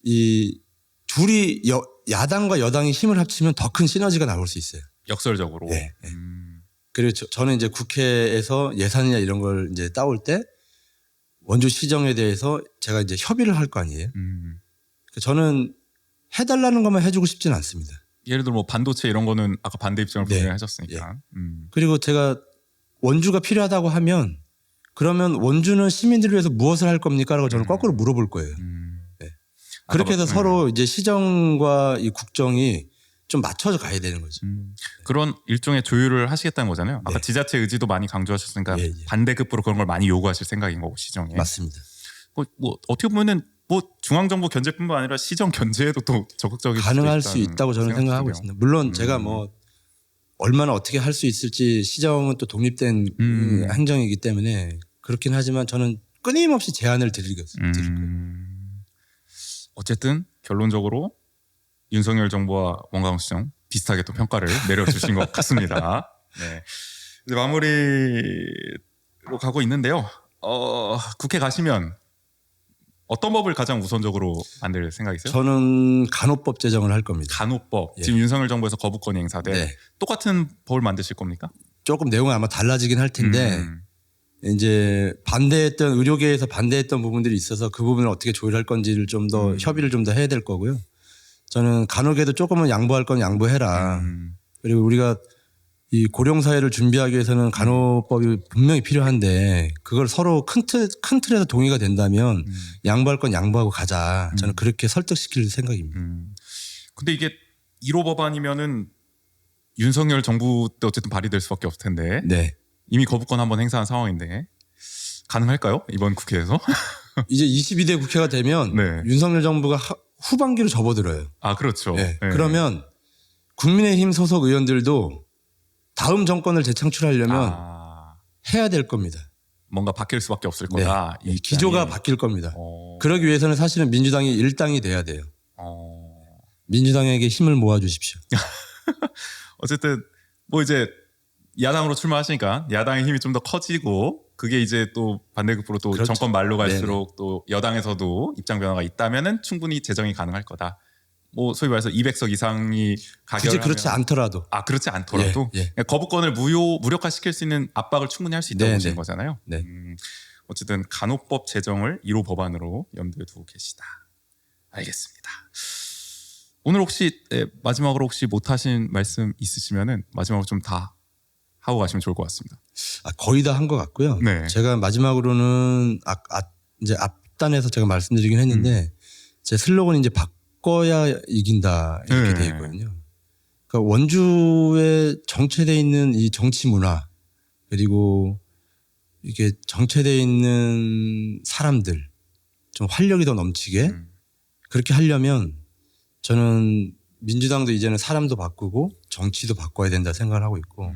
이 둘이 야당과 여당이 힘을 합치면 더 큰 시너지가 나올 수 있어요. 역설적으로. 네. 그리고 저는 이제 국회에서 예산이나 이런 걸 이제 따올 때 원주 시정에 대해서 제가 이제 협의를 할 거 아니에요. 저는 해달라는 것만 해주고 싶지는 않습니다. 예를 들어 뭐 반도체 이런 거는 아까 반대 입장을 네. 분명히 하셨으니까. 그리고 제가 원주가 필요하다고 하면 그러면 원주는 시민들을 위해서 무엇을 할 겁니까? 라고 저는 거꾸로 물어볼 거예요. 네. 그렇게 해서 서로 이제 시정과 이 국정이 좀 맞춰져 가야 되는 거죠. 그런 일종의 조율을 하시겠다는 거잖아요. 아까 네. 지자체 의지도 많이 강조하셨으니까 예, 예. 반대급부로 그런 걸 많이 요구하실 생각인 거고 시정에. 맞습니다. 뭐 어떻게 보면은 뭐 중앙정부 견제뿐만 아니라 시정 견제에도 또 적극적일 가능할 수도 수 있다고 저는 생각하고 생각하는데요. 있습니다. 물론 제가 뭐 얼마나 어떻게 할 수 있을지 시정은 또 독립된 행정이기 때문에 그렇긴 하지만 저는 끊임없이 제안을 드릴 거예요. 어쨌든 결론적으로 윤석열 정부와 원광수 시정 비슷하게 또 평가를 내려주신 것 같습니다. 네. 이제 마무리로 가고 있는데요. 국회 가시면 어떤 법을 가장 우선적으로 만들 생각이세요? 저는 간호법 제정을 할 겁니다. 간호법. 예. 지금 윤석열 정부에서 거부권이 행사돼 네. 똑같은 법을 만드실 겁니까? 조금 내용은 아마 달라지긴 할 텐데 이제 반대했던 의료계에서 반대했던 부분들이 있어서 그 부분을 어떻게 조율할 건지를 좀 더 협의를 좀 더 해야 될 거고요. 저는 간혹에도 조금은 양보할 건 양보해라. 그리고 우리가 이 고령사회를 준비하기 위해서는 간호법이 분명히 필요한데 그걸 서로 큰 틀에서 동의가 된다면 양보할 건 양보하고 가자. 저는 그렇게 설득시킬 생각입니다. 근데 이게 1호 법안이면은 윤석열 정부 때 어쨌든 발의될 수밖에 없을 텐데 네. 이미 거부권 한번 행사한 상황인데 가능할까요? 이번 국회에서? 이제 22대 국회가 되면 네. 윤석열 정부가 후반기로 접어들어요. 아 그렇죠. 네. 네. 그러면 국민의힘 소속 의원들도 다음 정권을 재창출하려면 해야 될 겁니다. 뭔가 바뀔 수밖에 없을 네. 거다. 이 기조가 입장이. 바뀔 겁니다. 그러기 위해서는 사실은 민주당이 일당이 돼야 돼요. 민주당에게 힘을 모아주십시오. 어쨌든 뭐 이제 야당으로 출마하시니까 야당의 힘이 좀 더 커지고 그게 이제 또 반대급부로 또 그렇죠. 정권 말로 갈수록 또 여당에서도 입장 변화가 있다면은 충분히 재정이 가능할 거다. 뭐 소위 말해서 200석 이상이 가결을 굳이 그렇지 하면 않더라도. 그렇지 않더라도 예, 예. 그냥 거부권을 무력화시킬 수 있는 압박을 충분히 할 수 있다고 네, 보시는 네. 거잖아요. 네. 어쨌든 간호법 제정을 1호 법안으로 염두에 두고 계시다. 알겠습니다. 오늘 혹시 마지막으로 혹시 못하신 말씀 있으시면은 마지막으로 좀 다 하고 가시면 좋을 것 같습니다. 거의 다 한 것 같고요. 네. 제가 마지막으로는 이제 앞단에서 제가 말씀드리긴 했는데 제 슬로건이 이제 바꿔야 이긴다 이렇게 네. 돼 있거든요. 그러니까 원주에 정체돼 있는 이 정치 문화 그리고 이게 정체돼 있는 사람들 좀 활력이 더 넘치게 그렇게 하려면 저는 민주당도 이제는 사람도 바꾸고 정치도 바꿔야 된다 생각을 하고 있고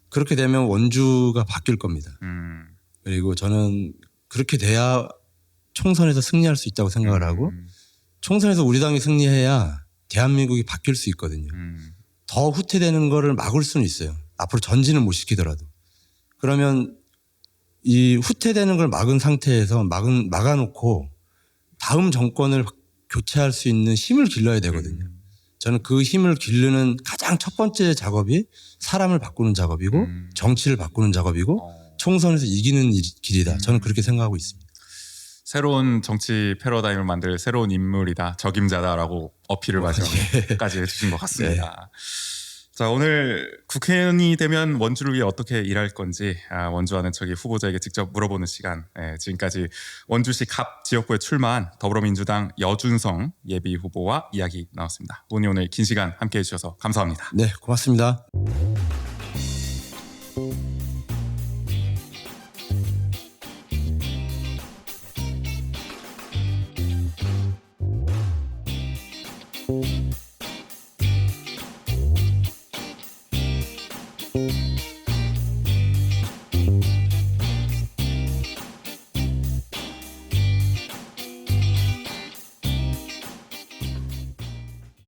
그렇게 되면 원주가 바뀔 겁니다. 그리고 저는 그렇게 돼야 총선에서 승리할 수 있다고 생각을 하고 총선에서 우리 당이 승리해야 대한민국이 바뀔 수 있거든요. 더 후퇴되는 거를 막을 수는 있어요. 앞으로 전진을 못 시키더라도. 그러면 이 후퇴되는 걸 막은 상태에서 막아놓고 다음 정권을 교체할 수 있는 힘을 길러야 되거든요. 저는 그 힘을 기르는 가장 첫 번째 작업이 사람을 바꾸는 작업이고 정치를 바꾸는 작업이고 총선에서 이기는 길이다. 저는 그렇게 생각하고 있습니다. 새로운 정치 패러다임을 만들 새로운 인물이다, 적임자다라고 어필을 마지막에까지 해주신 것 같습니다. 자, 오늘 국회의원이 되면 원주를 위해 어떻게 일할 건지 원주하는 척이 후보자에게 직접 물어보는 시간. 지금까지 원주시 갑 지역구에 출마한 더불어민주당 여준성 예비후보와 이야기 나눴습니다. 오늘 긴 시간 함께해 주셔서 감사합니다. 네, 고맙습니다.